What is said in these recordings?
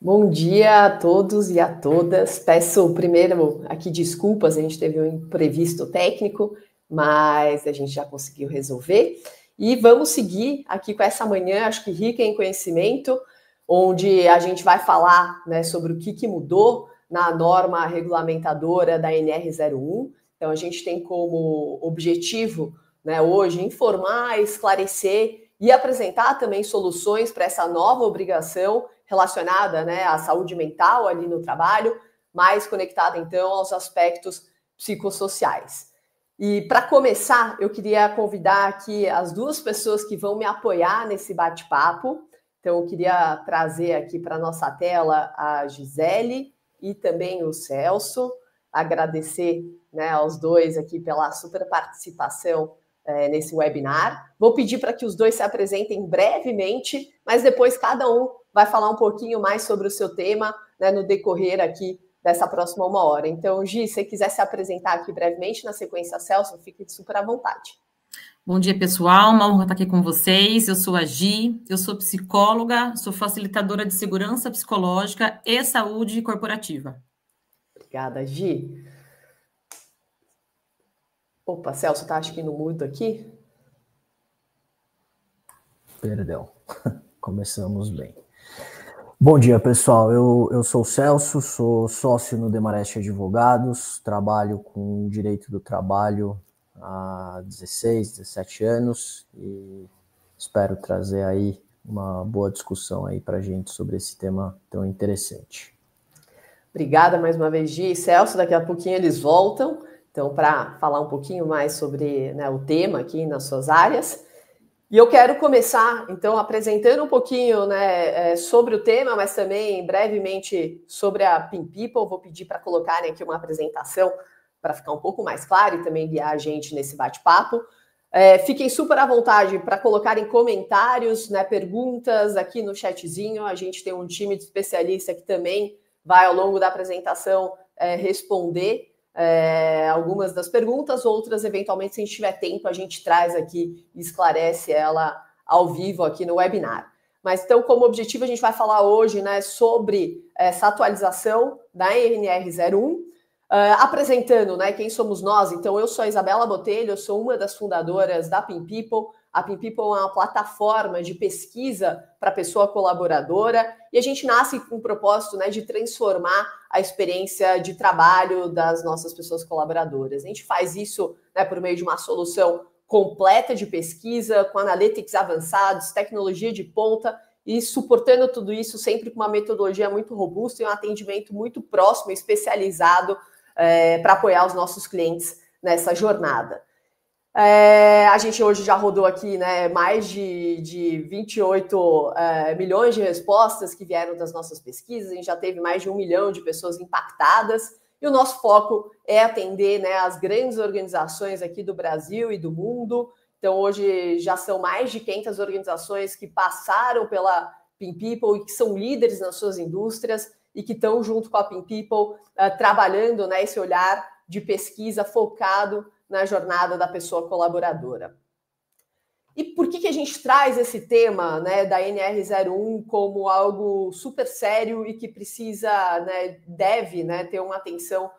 Bom dia a todos e a todas. Peço primeiro aqui desculpas, a gente teve um imprevisto técnico, mas a gente já conseguiu resolver. E vamos seguir aqui com essa manhã, acho que rica em conhecimento, onde a gente vai falar, né, sobre o que mudou na norma regulamentadora da NR01. Então, a gente tem como objetivo, né, hoje informar, esclarecer e apresentar também soluções para essa nova obrigação relacionada, né, à saúde mental ali no trabalho, mais conectada então aos aspectos psicossociais. E para começar, eu queria convidar aqui as duas pessoas que vão me apoiar nesse bate-papo. Então, eu queria trazer aqui para a nossa tela a Gisele e também o Celso. Agradecer, né, aos dois aqui pela super participação nesse webinar. Vou pedir para que os dois se apresentem brevemente, mas depois cada um vai falar um pouquinho mais sobre o seu tema, né, no decorrer aqui dessa próxima 1 hora. Então, Gi, se você quiser se apresentar aqui brevemente, na sequência Celso, fique super à vontade. Bom dia, pessoal. Uma honra estar aqui com vocês. Eu sou a Gi, eu sou psicóloga, sou facilitadora de segurança psicológica e saúde corporativa. Obrigada, Gi. Opa, Celso, tá acho que no mudo aqui? Perdão, começamos bem. Bom dia, pessoal. Eu sou o Celso, sou sócio no Demarest Advogados, trabalho com direito do trabalho há 16, 17 anos e espero trazer aí uma boa discussão aí para a gente sobre esse tema tão interessante. Obrigada mais uma vez, Gi e Celso. Daqui a pouquinho eles voltam, então, para falar um pouquinho mais sobre, né, o tema aqui nas suas áreas. E eu quero começar, então, apresentando um pouquinho, né, sobre o tema, mas também brevemente sobre a Pin People. Vou pedir para colocarem aqui uma apresentação para ficar um pouco mais claro e também guiar a gente nesse bate-papo. Fiquem super à vontade para colocarem comentários, né, perguntas aqui no chatzinho. A gente tem um time de especialista que também vai, ao longo da apresentação, responder algumas das perguntas, outras, eventualmente, se a gente tiver tempo, a gente traz aqui e esclarece ela ao vivo aqui no webinar. Mas, então, como objetivo, a gente vai falar hoje, né, sobre essa atualização da NR01, apresentando, né, quem somos nós. Então, eu sou a Isabela Botelho, eu sou uma das fundadoras da Pin People. A Pin People é uma plataforma de pesquisa para a pessoa colaboradora e a gente nasce com o propósito, né, de transformar a experiência de trabalho das nossas pessoas colaboradoras. A gente faz isso, né, por meio de uma solução completa de pesquisa, com analytics avançados, tecnologia de ponta e suportando tudo isso sempre com uma metodologia muito robusta e um atendimento muito próximo e especializado para apoiar os nossos clientes nessa jornada. A gente hoje já rodou aqui, né, mais de 28 milhões de respostas que vieram das nossas pesquisas, a gente já teve mais de 1 milhão de pessoas impactadas, e o nosso foco é atender, né, as grandes organizações aqui do Brasil e do mundo. Então, hoje já são mais de 500 organizações que passaram pela Pin People e que são líderes nas suas indústrias e que estão junto com a Pin People trabalhando, né, esse olhar de pesquisa focado na jornada da pessoa colaboradora. E por que a gente traz esse tema, né, da NR01 como algo super sério e que precisa, né, deve, né, ter uma atenção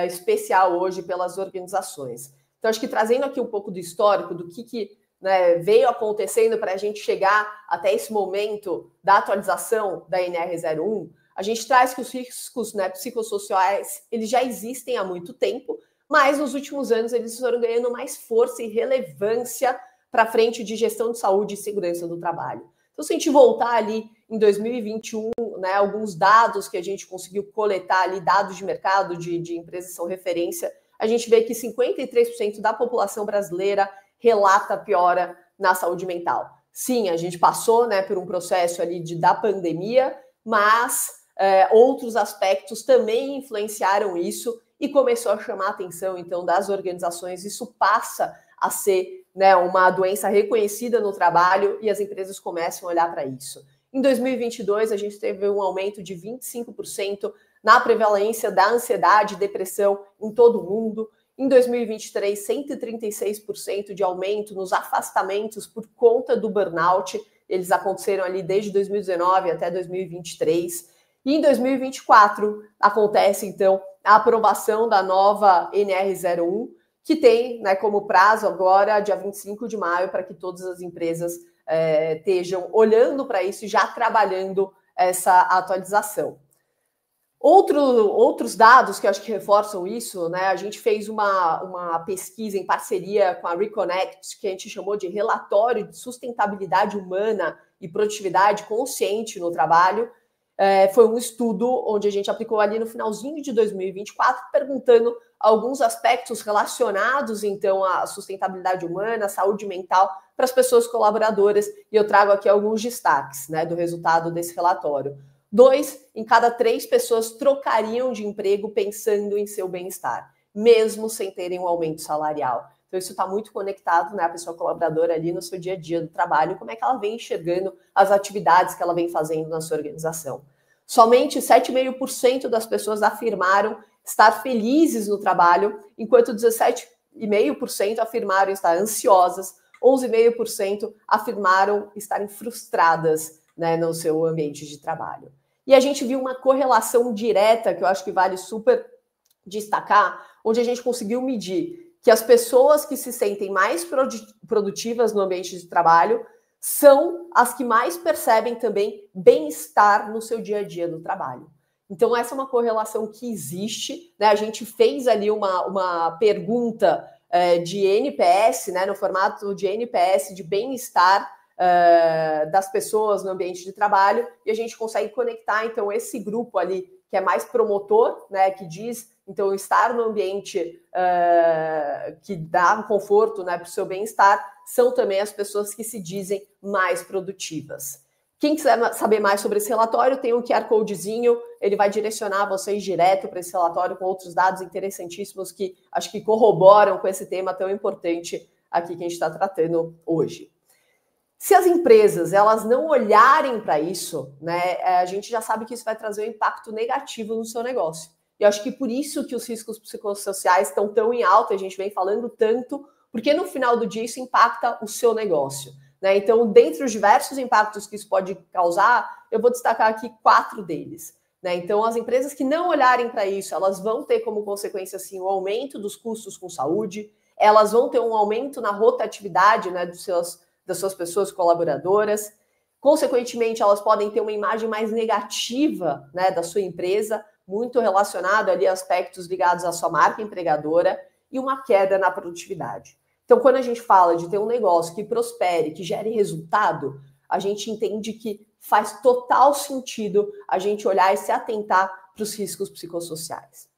especial hoje pelas organizações? Então, acho que trazendo aqui um pouco do histórico, do que né, veio acontecendo para a gente chegar até esse momento da atualização da NR01, a gente traz que os riscos, né, psicossociais eles já existem há muito tempo, mas nos últimos anos eles foram ganhando mais força e relevância para a frente de gestão de saúde e segurança do trabalho. Então, se a gente voltar ali em 2021, né, alguns dados que a gente conseguiu coletar ali, dados de mercado de empresas são referência, a gente vê que 53% da população brasileira relata piora na saúde mental. Sim, a gente passou, né, por um processo ali da pandemia, mas outros aspectos também influenciaram isso e começou a chamar a atenção, então, das organizações. Isso passa a ser, né, uma doença reconhecida no trabalho e as empresas começam a olhar para isso. Em 2022, a gente teve um aumento de 25% na prevalência da ansiedade e depressão em todo o mundo. Em 2023, 136% de aumento nos afastamentos por conta do burnout. Eles aconteceram ali desde 2019 até 2023. E em 2024 acontece, então, a aprovação da nova NR01, que tem, né, como prazo agora, dia 25 de maio, para que todas as empresas estejam olhando para isso e já trabalhando essa atualização. Outros dados que eu acho que reforçam isso, né? A gente fez uma pesquisa em parceria com a Reconnect, que a gente chamou de Relatório de Sustentabilidade Humana e Produtividade Consciente no Trabalho. Foi um estudo onde a gente aplicou ali no finalzinho de 2024, perguntando alguns aspectos relacionados, então, à sustentabilidade humana, à saúde mental para as pessoas colaboradoras, e eu trago aqui alguns destaques, né, do resultado desse relatório. 2 em cada 3 pessoas trocariam de emprego pensando em seu bem-estar, mesmo sem terem um aumento salarial. Então, isso está muito conectado, né, a pessoa colaboradora ali no seu dia a dia do trabalho, como é que ela vem enxergando as atividades que ela vem fazendo na sua organização. Somente 7,5% das pessoas afirmaram estar felizes no trabalho, enquanto 17,5% afirmaram estar ansiosas, 11,5% afirmaram estarem frustradas, né, no seu ambiente de trabalho. E a gente viu uma correlação direta, que eu acho que vale super destacar, onde a gente conseguiu medir que as pessoas que se sentem mais produtivas no ambiente de trabalho são as que mais percebem também bem-estar no seu dia a dia do trabalho. Então, essa é uma correlação que existe, né? A gente fez ali uma pergunta de NPS, né, no formato de NPS, de bem-estar das pessoas no ambiente de trabalho, e a gente consegue conectar, então, esse grupo ali, que é mais promotor, né, que diz, então, estar no ambiente que dá um conforto, né, para o seu bem-estar, são também as pessoas que se dizem mais produtivas. Quem quiser saber mais sobre esse relatório, tem um QR Codezinho, ele vai direcionar vocês direto para esse relatório com outros dados interessantíssimos que acho que corroboram com esse tema tão importante aqui que a gente está tratando hoje. Se as empresas elas não olharem para isso, né, a gente já sabe que isso vai trazer um impacto negativo no seu negócio. E eu acho que por isso que os riscos psicossociais estão tão em alta, a gente vem falando tanto, porque no final do dia isso impacta o seu negócio, né? Então, dentre os diversos impactos que isso pode causar, eu vou destacar aqui 4 deles, né? Então, as empresas que não olharem para isso, elas vão ter como consequência, assim, o aumento dos custos com saúde, elas vão ter um aumento na rotatividade, né, das suas pessoas colaboradoras. Consequentemente, elas podem ter uma imagem mais negativa, né, da sua empresa, muito relacionado ali a aspectos ligados à sua marca empregadora, e uma queda na produtividade. Então, quando a gente fala de ter um negócio que prospere, que gere resultado, a gente entende que faz total sentido a gente olhar e se atentar para os riscos psicossociais.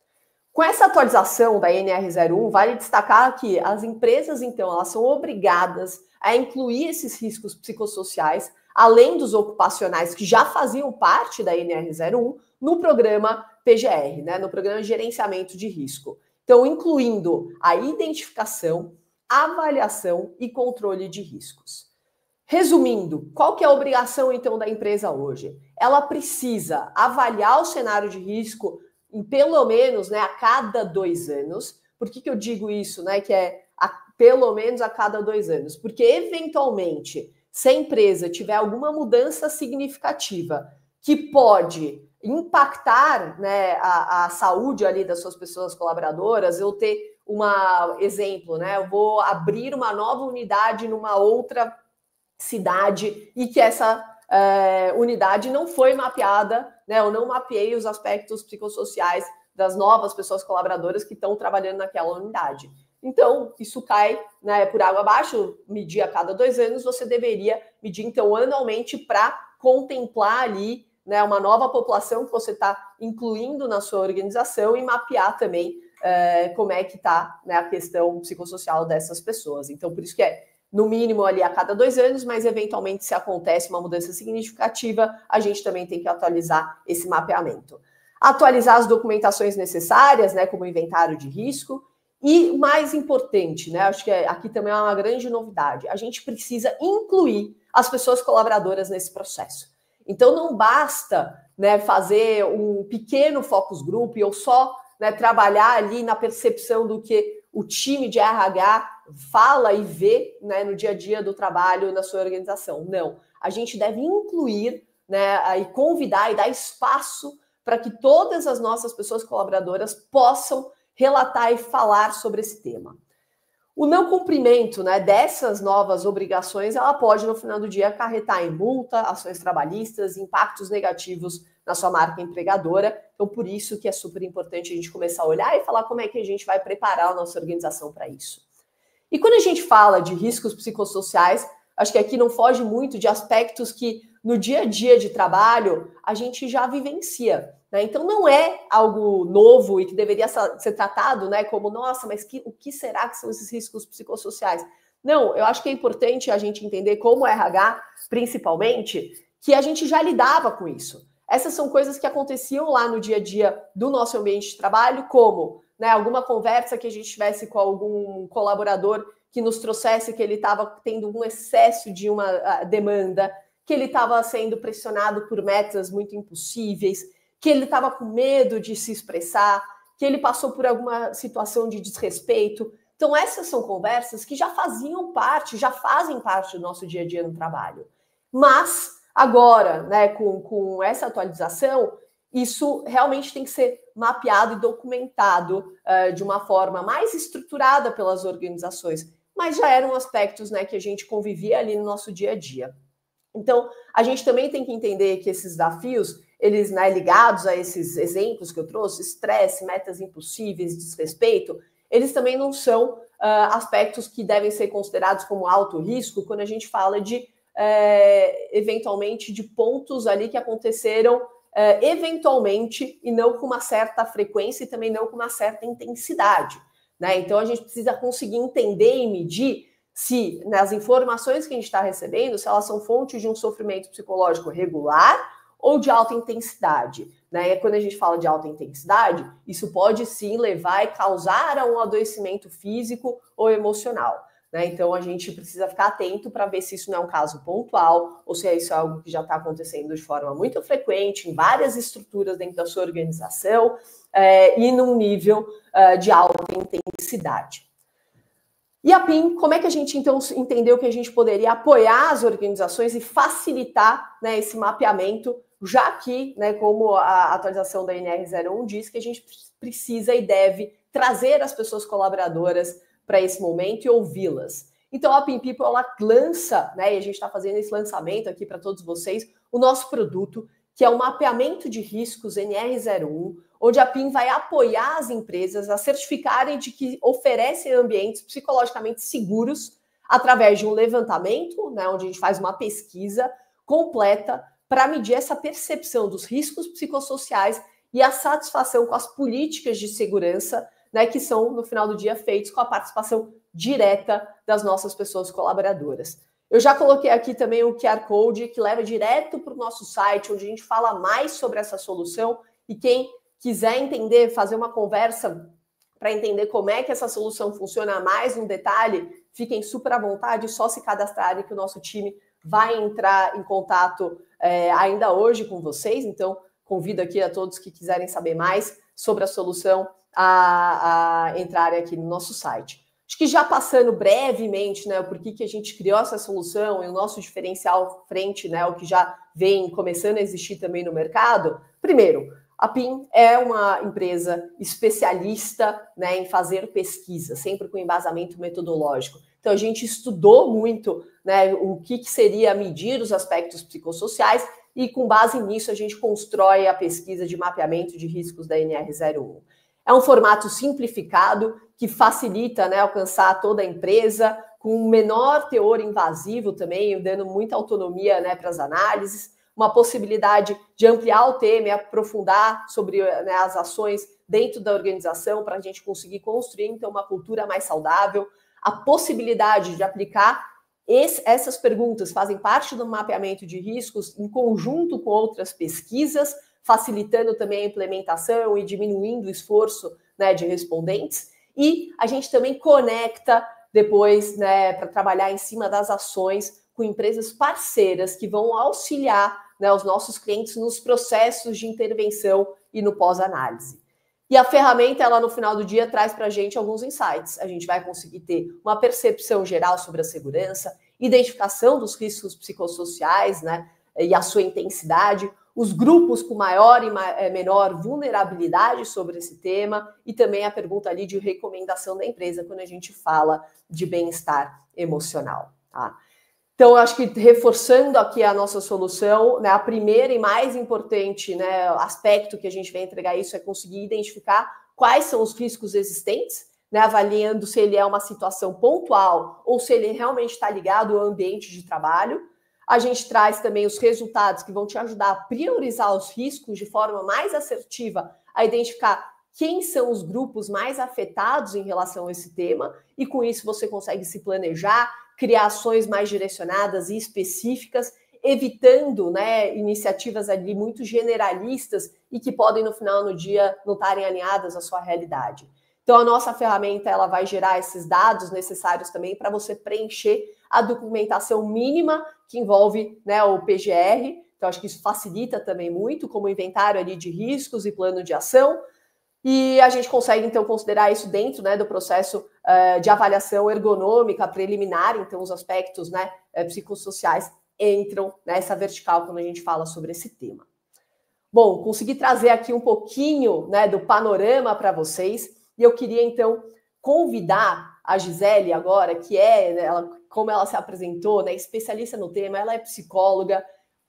Com essa atualização da NR01, vale destacar que as empresas, então, elas são obrigadas a incluir esses riscos psicossociais, além dos ocupacionais que já faziam parte da NR01, no programa PGR, né, no programa de gerenciamento de risco. Então, incluindo a identificação, avaliação e controle de riscos. Resumindo, qual que é a obrigação, então, da empresa hoje? Ela precisa avaliar o cenário de risco em pelo menos, né, a cada 2 anos. Por que eu digo isso, né, que é pelo menos a cada 2 anos? Porque, eventualmente, se a empresa tiver alguma mudança significativa que pode impactar, né, a saúde ali das suas pessoas colaboradoras, eu ter exemplo, né, eu vou abrir uma nova unidade numa outra cidade e que essa unidade não foi mapeada, né, eu não mapeei os aspectos psicossociais das novas pessoas colaboradoras que estão trabalhando naquela unidade. Então, isso cai, né, por água abaixo, medir a cada 2 anos, você deveria medir, então, anualmente para contemplar ali, né, uma nova população que você está incluindo na sua organização e mapear também como é que está, né, a questão psicossocial dessas pessoas. Então, por isso que é, no mínimo, ali a cada 2 anos, mas, eventualmente, se acontece uma mudança significativa, a gente também tem que atualizar esse mapeamento. Atualizar as documentações necessárias, né, como inventário de risco. E, mais importante, né, acho que aqui também é uma grande novidade, a gente precisa incluir as pessoas colaboradoras nesse processo. Então, não basta, né, fazer um pequeno focus group ou só, né, trabalhar ali na percepção do que o time de RH fala e vê, né, no dia a dia do trabalho na sua organização. Não, a gente deve incluir, né, e convidar e dar espaço para que todas as nossas pessoas colaboradoras possam relatar e falar sobre esse tema. O não cumprimento, né, dessas novas obrigações, ela pode, no final do dia, acarretar em multa, ações trabalhistas, impactos negativos na sua marca empregadora. Então, por isso que é super importante a gente começar a olhar e falar como é que a gente vai preparar a nossa organização para isso. E quando a gente fala de riscos psicossociais, acho que aqui não foge muito de aspectos que no dia a dia de trabalho a gente já vivencia, né? Então não é algo novo e que deveria ser tratado, né, como, nossa, mas o que será que são esses riscos psicossociais? Não, eu acho que é importante a gente entender como RH, principalmente, que a gente já lidava com isso. Essas são coisas que aconteciam lá no dia a dia do nosso ambiente de trabalho, como, né, alguma conversa que a gente tivesse com algum colaborador que nos trouxesse que ele estava tendo um excesso de uma demanda, que ele estava sendo pressionado por metas muito impossíveis, que ele estava com medo de se expressar, que ele passou por alguma situação de desrespeito. Então, essas são conversas que já fazem parte do nosso dia a dia no trabalho. Mas, agora, né, com essa atualização, isso realmente tem que ser mapeado e documentado de uma forma mais estruturada pelas organizações, mas já eram aspectos, né, que a gente convivia ali no nosso dia a dia. Então, a gente também tem que entender que esses desafios, eles, né, ligados a esses exemplos que eu trouxe, estresse, metas impossíveis, desrespeito, eles também não são aspectos que devem ser considerados como alto risco quando a gente fala de, eventualmente, de pontos ali que aconteceram eventualmente e não com uma certa frequência e também não com uma certa intensidade, né? Então, a gente precisa conseguir entender e medir se, nas informações que a gente está recebendo, se elas são fonte de um sofrimento psicológico regular ou de alta intensidade, né? E quando a gente fala de alta intensidade, isso pode sim levar e causar a um adoecimento físico ou emocional, né? Então a gente precisa ficar atento para ver se isso não é um caso pontual ou se isso é algo que já está acontecendo de forma muito frequente em várias estruturas dentro da sua organização e num nível de alta intensidade. E a PIN, como é que a gente, então, entendeu que a gente poderia apoiar as organizações e facilitar, né, esse mapeamento, já que, né, como a atualização da NR01 diz, que a gente precisa e deve trazer as pessoas colaboradoras para esse momento e ouvi-las. Então, a PIN People, ela lança, né, e a gente está fazendo esse lançamento aqui para todos vocês, o nosso produto, que é o mapeamento de riscos NR01, onde a PIN vai apoiar as empresas a certificarem de que oferecem ambientes psicologicamente seguros através de um levantamento, né, onde a gente faz uma pesquisa completa para medir essa percepção dos riscos psicossociais e a satisfação com as políticas de segurança, né, que são, no final do dia, feitos com a participação direta das nossas pessoas colaboradoras. Eu já coloquei aqui também o QR Code que leva direto para o nosso site, onde a gente fala mais sobre essa solução e quem quiser entender, fazer uma conversa para entender como é que essa solução funciona mais no detalhe, fiquem super à vontade, só se cadastrarem que o nosso time vai entrar em contato ainda hoje com vocês. Então, convido aqui a todos que quiserem saber mais sobre a solução a entrarem aqui no nosso site. Acho que já passando brevemente, né, o porquê que a gente criou essa solução e o nosso diferencial frente, né, o que já vem começando a existir também no mercado. Primeiro, a PIN é uma empresa especialista, né, em fazer pesquisa, sempre com embasamento metodológico. Então, a gente estudou muito, né, o que seria medir os aspectos psicossociais e, com base nisso, a gente constrói a pesquisa de mapeamento de riscos da NR01. É um formato simplificado que facilita, né, alcançar toda a empresa, com um menor teor invasivo também, dando muita autonomia, né, para as análises, uma possibilidade de ampliar o tema e aprofundar sobre, né, as ações dentro da organização para a gente conseguir construir, então, uma cultura mais saudável, a possibilidade de aplicar essas perguntas fazem parte do mapeamento de riscos em conjunto com outras pesquisas, facilitando também a implementação e diminuindo o esforço, né, de respondentes. E a gente também conecta depois, né, para trabalhar em cima das ações com empresas parceiras que vão auxiliar, né, os nossos clientes nos processos de intervenção e no pós-análise. E a ferramenta, ela no final do dia traz para a gente alguns insights. A gente vai conseguir ter uma percepção geral sobre a segurança, identificação dos riscos psicossociais, né, e a sua intensidade, os grupos com maior e menor vulnerabilidade sobre esse tema, e também a pergunta ali de recomendação da empresa quando a gente fala de bem-estar emocional, tá? Então, eu acho que reforçando aqui a nossa solução, né, a primeira e mais importante, né, aspecto que a gente vai entregar isso é conseguir identificar quais são os riscos existentes, né, avaliando se ele é uma situação pontual ou se ele realmente está ligado ao ambiente de trabalho. A gente traz também os resultados que vão te ajudar a priorizar os riscos de forma mais assertiva, a identificar quem são os grupos mais afetados em relação a esse tema, e com isso você consegue se planejar, criar ações mais direcionadas e específicas, evitando, né, iniciativas ali muito generalistas e que podem, no final do dia, não estarem alinhadas à sua realidade. Então, a nossa ferramenta ela vai gerar esses dados necessários também para você preencher a documentação mínima que envolve, né, o PGR. Então, acho que isso facilita também muito, como inventário ali de riscos e plano de ação. E a gente consegue, então, considerar isso dentro, né, do processo de avaliação ergonômica preliminar. Então, os aspectos, né, psicossociais entram nessa vertical quando a gente fala sobre esse tema. Bom, consegui trazer aqui um pouquinho, né, do panorama para vocês. E eu queria, então, convidar a Gisele agora, que é, ela, como ela se apresentou, né, especialista no tema, ela é psicóloga,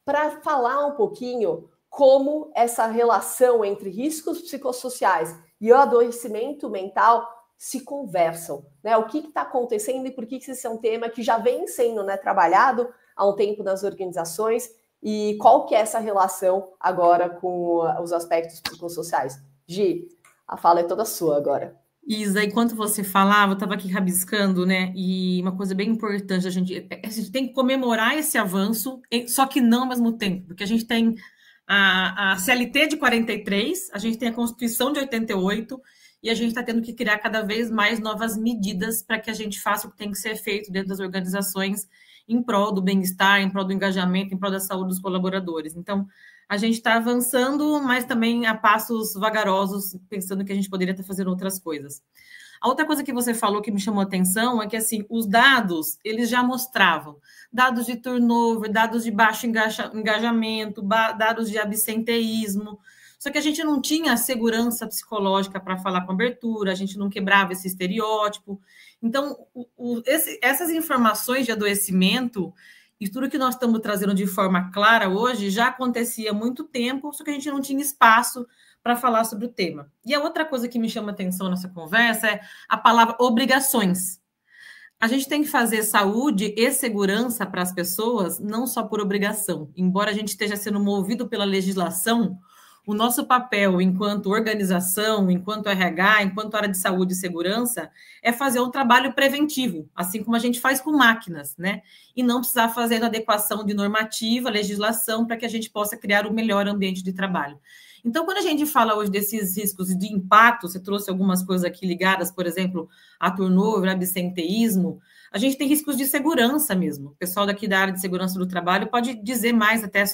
para falar um pouquinho como essa relação entre riscos psicossociais e o adoecimento mental se conversam, né? O que está acontecendo e por que esse é um tema que já vem sendo, né, trabalhado há um tempo nas organizações, e qual que é essa relação agora com os aspectos psicossociais. Gi, a fala é toda sua agora. Isa, enquanto você falava, eu estava aqui rabiscando, né? E uma coisa bem importante, a gente tem que comemorar esse avanço, só que não ao mesmo tempo, porque a gente tem a CLT de 43, a gente tem a Constituição de 88, e a gente está tendo que criar cada vez mais novas medidas para que a gente faça o que tem que ser feito dentro das organizações em prol do bem-estar, em prol do engajamento, em prol da saúde dos colaboradores. Então, a gente está avançando, mas também a passos vagarosos, pensando que a gente poderia estar fazendo outras coisas. A outra coisa que você falou que me chamou a atenção é que, assim, os dados, eles já mostravam dados de turnover, dados de baixo engajamento, dados de absenteísmo, só que a gente não tinha segurança psicológica para falar com abertura, a gente não quebrava esse estereótipo. Então, essas informações de adoecimento e tudo que nós estamos trazendo de forma clara hoje já acontecia há muito tempo, só que a gente não tinha espaço para falar sobre o tema. E a outra coisa que me chama a atenção nessa conversa é a palavra obrigações. A gente tem que fazer saúde e segurança para as pessoas, não só por obrigação. Embora a gente esteja sendo movido pela legislação, o nosso papel enquanto organização, enquanto RH, enquanto área de saúde e segurança, é fazer um trabalho preventivo, assim como a gente faz com máquinas, né? E não precisar fazer a adequação de normativa, legislação, para que a gente possa criar o melhor ambiente de trabalho. Então, quando a gente fala hoje desses riscos de impacto, você trouxe algumas coisas aqui ligadas, por exemplo, a turnover, absenteísmo, a gente tem riscos de segurança mesmo. O pessoal daqui da área de segurança do trabalho pode dizer mais até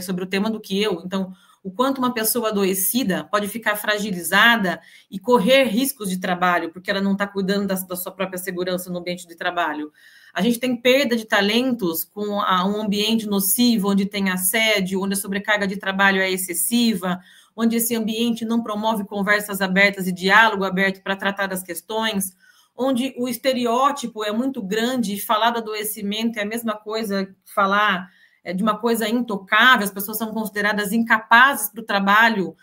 sobre o tema do que eu. Então, o quanto uma pessoa adoecida pode ficar fragilizada e correr riscos de trabalho, porque ela não está cuidando da sua própria segurança no ambiente de trabalho. A gente tem perda de talentos com um ambiente nocivo, onde tem assédio, onde a sobrecarga de trabalho é excessiva, onde esse ambiente não promove conversas abertas e diálogo aberto para tratar das questões, onde o estereótipo é muito grande, falar do adoecimento é a mesma coisa que falar de uma coisa intocável, as pessoas são consideradas incapazes para o trabalho,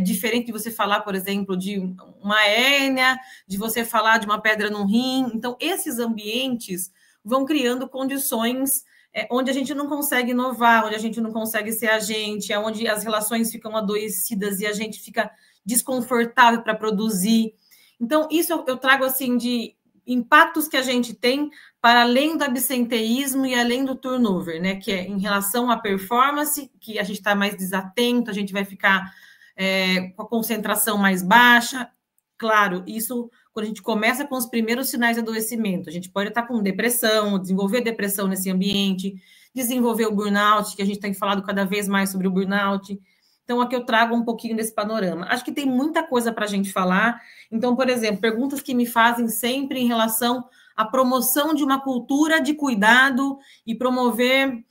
diferente de você falar, por exemplo, de uma hérnia, de você falar de uma pedra no rim. Então, esses ambientes vão criando condições onde a gente não consegue inovar, onde a gente não consegue ser agente, onde as relações ficam adoecidas e a gente fica desconfortável para produzir. Então, isso eu trago, assim, de impactos que a gente tem para além do absenteísmo e além do turnover, né? Que é em relação à performance, que a gente está mais desatento, a gente vai ficar com a concentração mais baixa. Claro, isso quando a gente começa com os primeiros sinais de adoecimento. A gente pode estar com depressão, desenvolver depressão nesse ambiente, desenvolver o burnout, que a gente tem falado cada vez mais sobre o burnout. Então, aqui eu trago um pouquinho desse panorama. Acho que tem muita coisa para a gente falar. Então, por exemplo, perguntas que me fazem sempre em relação à promoção de uma cultura de cuidado e promover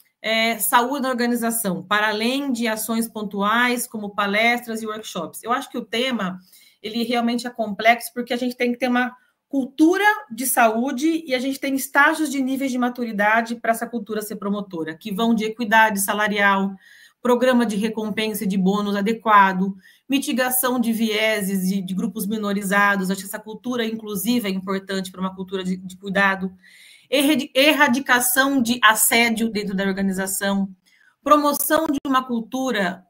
saúde na organização, para além de ações pontuais, como palestras e workshops. Eu acho que o tema, ele realmente é complexo, porque a gente tem que ter uma cultura de saúde e a gente tem estágios de níveis de maturidade para essa cultura ser promotora, que vão de equidade salarial, programa de recompensa e de bônus adequado, mitigação de vieses de grupos minorizados. Acho que essa cultura inclusiva é importante para uma cultura de cuidado. Erradicação de assédio dentro da organização, promoção de uma cultura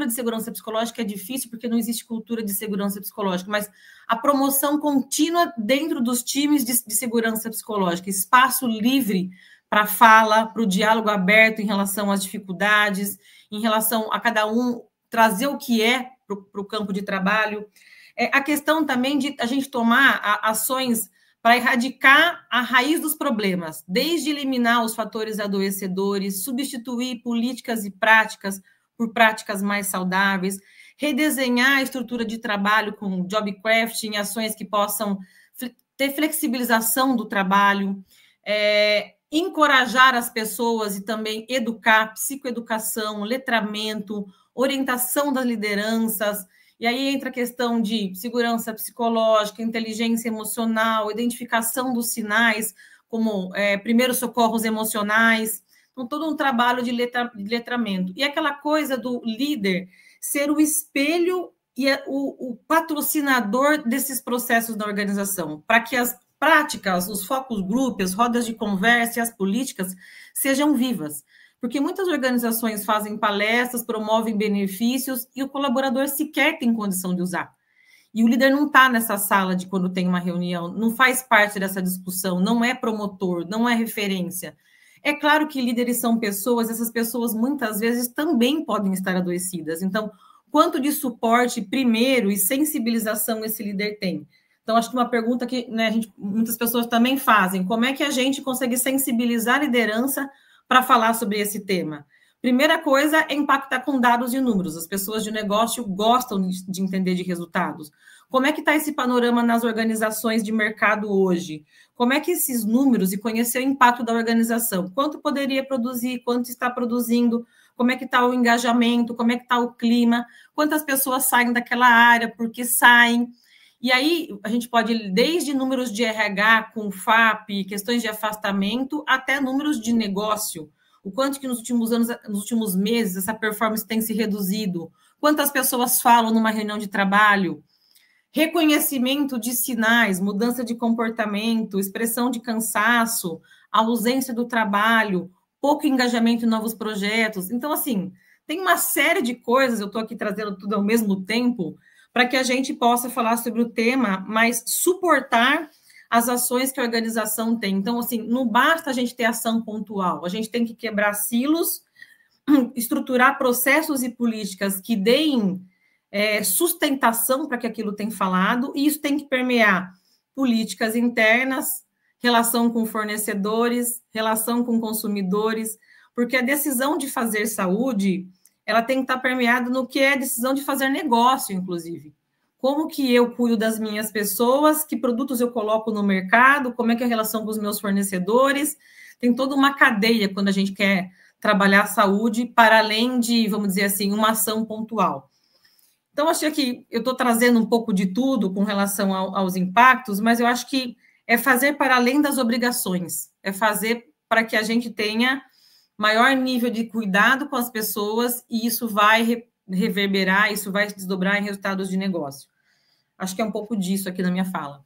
de segurança psicológica é difícil porque não existe cultura de segurança psicológica, mas a promoção contínua dentro dos times de segurança psicológica, espaço livre para fala, para o diálogo aberto em relação às dificuldades, em relação a cada um trazer o que é para o campo de trabalho. A questão também de a gente tomar ações para erradicar a raiz dos problemas, desde eliminar os fatores adoecedores, substituir políticas e práticas por práticas mais saudáveis, redesenhar a estrutura de trabalho com job crafting, ações que possam ter flexibilização do trabalho, encorajar as pessoas e também educar, psicoeducação, letramento, orientação das lideranças. E aí entra a questão de segurança psicológica, inteligência emocional, identificação dos sinais, como primeiros socorros emocionais. Então, todo um trabalho de letramento. E aquela coisa do líder ser o espelho e o patrocinador desses processos da organização, para que as práticas, os focus group, as rodas de conversa e as políticas sejam vivas. Porque muitas organizações fazem palestras, promovem benefícios e o colaborador sequer tem condição de usar. E o líder não está nessa sala de quando tem uma reunião, não faz parte dessa discussão, não é promotor, não é referência. É claro que líderes são pessoas, essas pessoas muitas vezes também podem estar adoecidas. Então, quanto de suporte primeiro e sensibilização esse líder tem? Então, acho que uma pergunta que muitas pessoas também fazem, como é que a gente consegue sensibilizar a liderança para falar sobre esse tema? Primeira coisa é impactar com dados e números. As pessoas de negócio gostam de entender de resultados. Como é que está esse panorama nas organizações de mercado hoje? Como é que esses números e conhecer o impacto da organização? Quanto poderia produzir? Quanto está produzindo? Como é que está o engajamento? Como é que está o clima? Quantas pessoas saem daquela área? Por que saem? E aí a gente pode ir desde números de RH com FAP, questões de afastamento, até números de negócio. O quanto que nos últimos anos, nos últimos meses, essa performance tem se reduzido. Quantas pessoas falam numa reunião de trabalho? Reconhecimento de sinais, mudança de comportamento, expressão de cansaço, ausência do trabalho, pouco engajamento em novos projetos. Então, assim, tem uma série de coisas, eu estou aqui trazendo tudo ao mesmo tempo, para que a gente possa falar sobre o tema, mas suportar as ações que a organização tem. Então, assim, não basta a gente ter ação pontual, a gente tem que quebrar silos, estruturar processos e políticas que deem sustentação para que aquilo tenha falado, e isso tem que permear políticas internas, relação com fornecedores, relação com consumidores, porque a decisão de fazer saúde, ela tem que estar permeada no que é a decisão de fazer negócio, inclusive. Como que eu cuido das minhas pessoas, que produtos eu coloco no mercado, como é que é a relação com os meus fornecedores. Tem toda uma cadeia quando a gente quer trabalhar a saúde, para além de, vamos dizer assim, uma ação pontual. Então, acho que eu estou trazendo um pouco de tudo com relação aos impactos, mas eu acho que é fazer para além das obrigações, é fazer para que a gente tenha maior nível de cuidado com as pessoas, e isso vai reverberar, isso vai se desdobrar em resultados de negócio. Acho que é um pouco disso aqui na minha fala.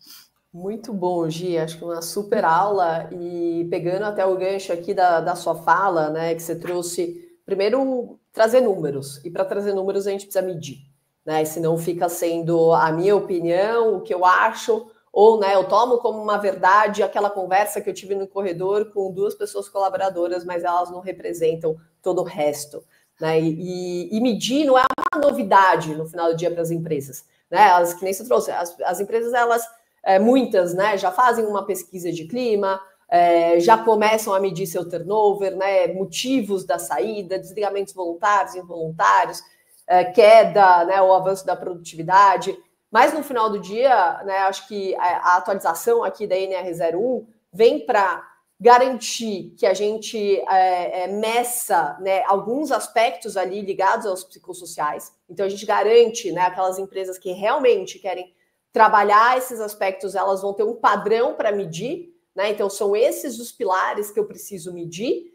Muito bom, Gi, acho que uma super aula, e pegando até o gancho aqui da sua fala, né, que você trouxe, primeiro, trazer números, e para trazer números a gente precisa medir, né, senão fica sendo a minha opinião, o que eu acho, ou, né, eu tomo como uma verdade aquela conversa que eu tive no corredor com 2 pessoas colaboradoras, mas elas não representam todo o resto, né, e medir não é uma novidade no final do dia para as empresas, né, as, que nem você trouxe, as empresas, elas, muitas, né, já fazem uma pesquisa de clima, já começam a medir seu turnover, né, motivos da saída, desligamentos voluntários, involuntários, queda, né, o avanço da produtividade. Mas no final do dia, né, acho que a atualização aqui da NR01 vem para garantir que a gente meça, né, alguns aspectos ali ligados aos psicossociais. Então, a gente garante, né, aquelas empresas que realmente querem trabalhar esses aspectos, elas vão ter um padrão para medir, né? Então, são esses os pilares que eu preciso medir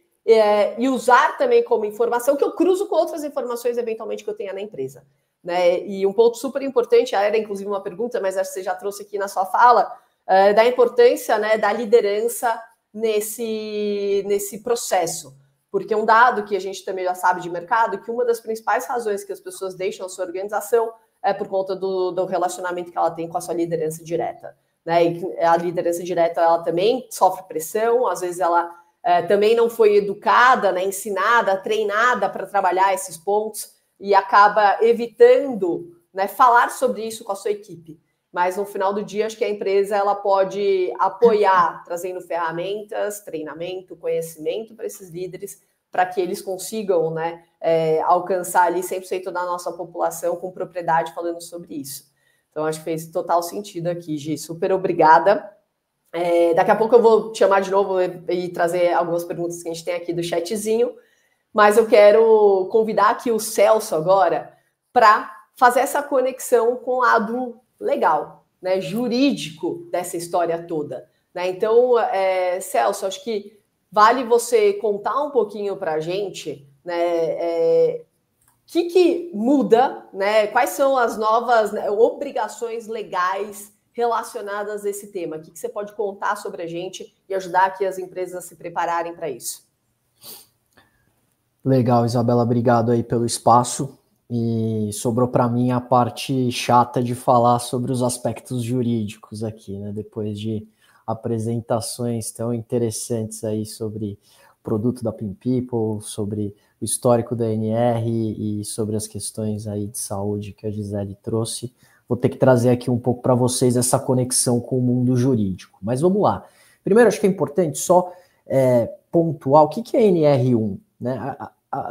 e usar também como informação que eu cruzo com outras informações, eventualmente, que eu tenha na empresa. Né? E um ponto super importante, era inclusive uma pergunta, mas acho que você já trouxe aqui na sua fala, da importância, né, da liderança nesse processo. Porque um dado que a gente também já sabe de mercado, que uma das principais razões que as pessoas deixam a sua organização é por conta do relacionamento que ela tem com a sua liderança direta. Né? E a liderança direta, ela também sofre pressão, às vezes ela também não foi educada, né, ensinada, treinada para trabalhar esses pontos e acaba evitando, né, falar sobre isso com a sua equipe. Mas no final do dia, acho que a empresa ela pode apoiar, trazendo ferramentas, treinamento, conhecimento para esses líderes, para que eles consigam, né, alcançar ali 100% da nossa população com propriedade falando sobre isso. Então, acho que fez total sentido aqui, Gi. Super obrigada. Daqui a pouco eu vou te chamar de novo e trazer algumas perguntas que a gente tem aqui do chatzinho, mas eu quero convidar aqui o Celso agora para fazer essa conexão com o lado legal, né, jurídico dessa história toda. Né? Então, Celso, acho que vale você contar um pouquinho para a gente, né, que muda, né, quais são as novas, né, obrigações legais relacionadas a esse tema. O que você pode contar sobre a gente e ajudar aqui as empresas a se prepararem para isso? Legal, Isabela, obrigado aí pelo espaço. E sobrou para mim a parte chata de falar sobre os aspectos jurídicos aqui, né? Depois de apresentações tão interessantes aí sobre o produto da Pin People, sobre o histórico da NR e sobre as questões aí de saúde que a Gisele trouxe. Vou ter que trazer aqui um pouco para vocês essa conexão com o mundo jurídico. Mas vamos lá. Primeiro, acho que é importante só pontuar o que é NR1, né?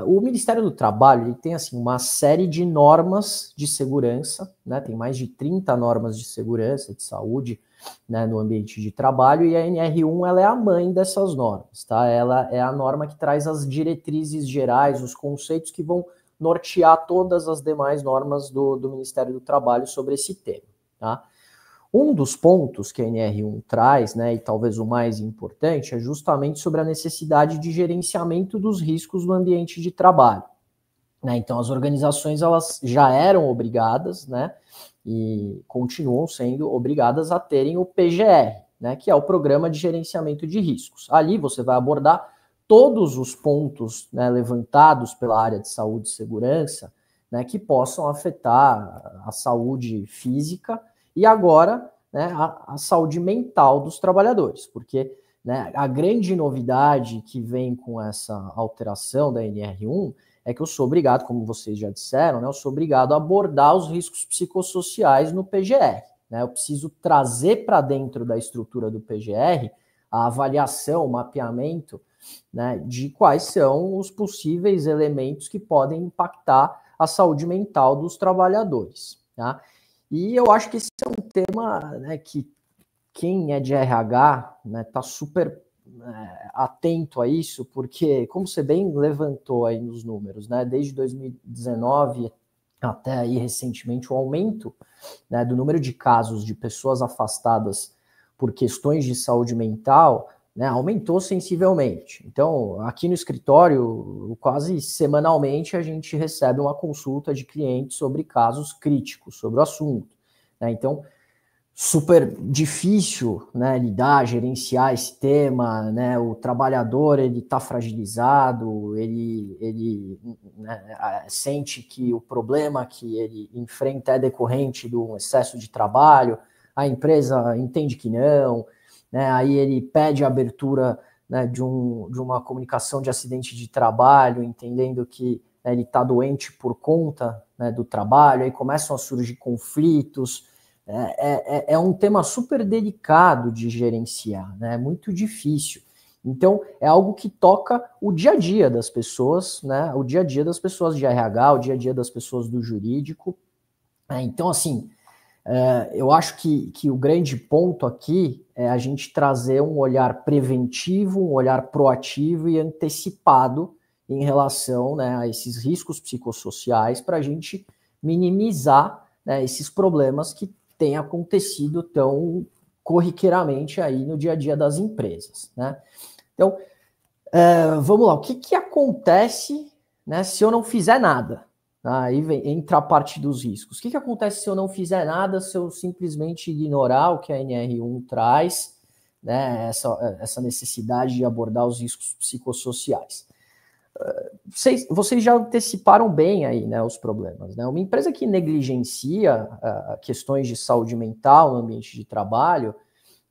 O Ministério do Trabalho ele tem assim, uma série de normas de segurança, né? Tem mais de 30 normas de segurança, de saúde, né, no ambiente de trabalho, e a NR1 ela é a mãe dessas normas, tá? Ela é a norma que traz as diretrizes gerais, os conceitos que vão nortear todas as demais normas do Ministério do Trabalho sobre esse tema, tá? Um dos pontos que a NR1 traz, né, e talvez o mais importante, é justamente sobre a necessidade de gerenciamento dos riscos no ambiente de trabalho. Né? Então, as organizações elas já eram obrigadas, né, e continuam sendo obrigadas a terem o PGR, né, que é o Programa de Gerenciamento de Riscos. Ali você vai abordar todos os pontos, né, levantados pela área de saúde e segurança, né, que possam afetar a saúde física e agora, né, a saúde mental dos trabalhadores, porque, né, a grande novidade que vem com essa alteração da NR1 é que eu sou obrigado, como vocês já disseram, né, eu sou obrigado a abordar os riscos psicossociais no PGR. Né, eu preciso trazer para dentro da estrutura do PGR a avaliação, o mapeamento, né, de quais são os possíveis elementos que podem impactar a saúde mental dos trabalhadores. Tá? E eu acho que esse é um tema, né, que quem é de RH está super atento a isso, porque, como você bem levantou aí nos números, né, desde 2019 até aí recentemente, o aumento, né, do número de casos de pessoas afastadas por questões de saúde mental, né, aumentou sensivelmente. Então, aqui no escritório, quase semanalmente, a gente recebe uma consulta de clientes sobre casos críticos, sobre o assunto. Né? Então, super difícil, né, lidar, gerenciar esse tema, né? O trabalhador ele está fragilizado, ele né, sente que o problema que ele enfrenta é decorrente do excesso de trabalho, a empresa entende que não, né, aí ele pede a abertura, né, de uma comunicação de acidente de trabalho, entendendo que, né, ele está doente por conta, né, do trabalho, aí começam a surgir conflitos. É um tema super delicado de gerenciar, né, é muito difícil. Então, é algo que toca o dia a dia das pessoas, né, o dia a dia das pessoas de RH, o dia a dia das pessoas do jurídico. Então, assim, Eu acho que o grande ponto aqui é a gente trazer um olhar preventivo, um olhar proativo e antecipado em relação, né, a esses riscos psicossociais para a gente minimizar, né, esses problemas que têm acontecido tão corriqueiramente aí no dia a dia das empresas, né? Então, vamos lá, o que acontece, né, se eu não fizer nada? Aí entra a parte dos riscos. O que acontece se eu não fizer nada, se eu simplesmente ignorar o que a NR1 traz, né, essa necessidade de abordar os riscos psicossociais? Vocês já anteciparam bem aí, né, os problemas, né? Uma empresa que negligencia questões de saúde mental no ambiente de trabalho,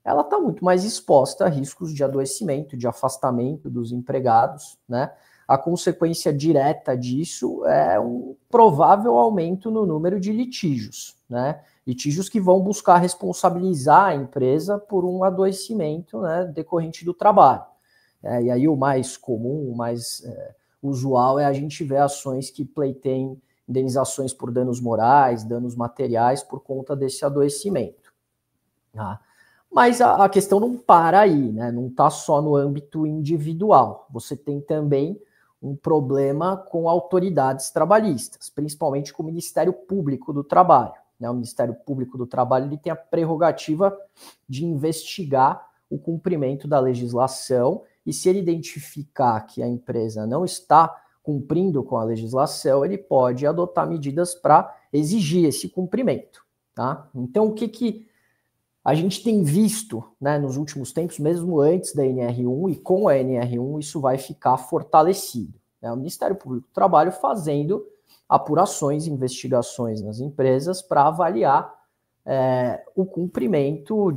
ela está muito mais exposta a riscos de adoecimento, de afastamento dos empregados, né? A consequência direta disso é um provável aumento no número de litígios, né? Litígios que vão buscar responsabilizar a empresa por um adoecimento, né, decorrente do trabalho. E aí o mais comum, o mais usual é a gente ver ações que pleiteiem indenizações por danos morais, danos materiais por conta desse adoecimento. Tá? Mas a questão não para aí, né? Não está só no âmbito individual. Você tem também um problema com autoridades trabalhistas, principalmente com o Ministério Público do Trabalho, né? O Ministério Público do Trabalho ele tem a prerrogativa de investigar o cumprimento da legislação e se ele identificar que a empresa não está cumprindo com a legislação, ele pode adotar medidas para exigir esse cumprimento. Tá? Então, o que a gente tem visto, né, nos últimos tempos, mesmo antes da NR1 e com a NR1, isso vai ficar fortalecido. Né? O Ministério Público do Trabalho fazendo apurações, investigações nas empresas para avaliar o cumprimento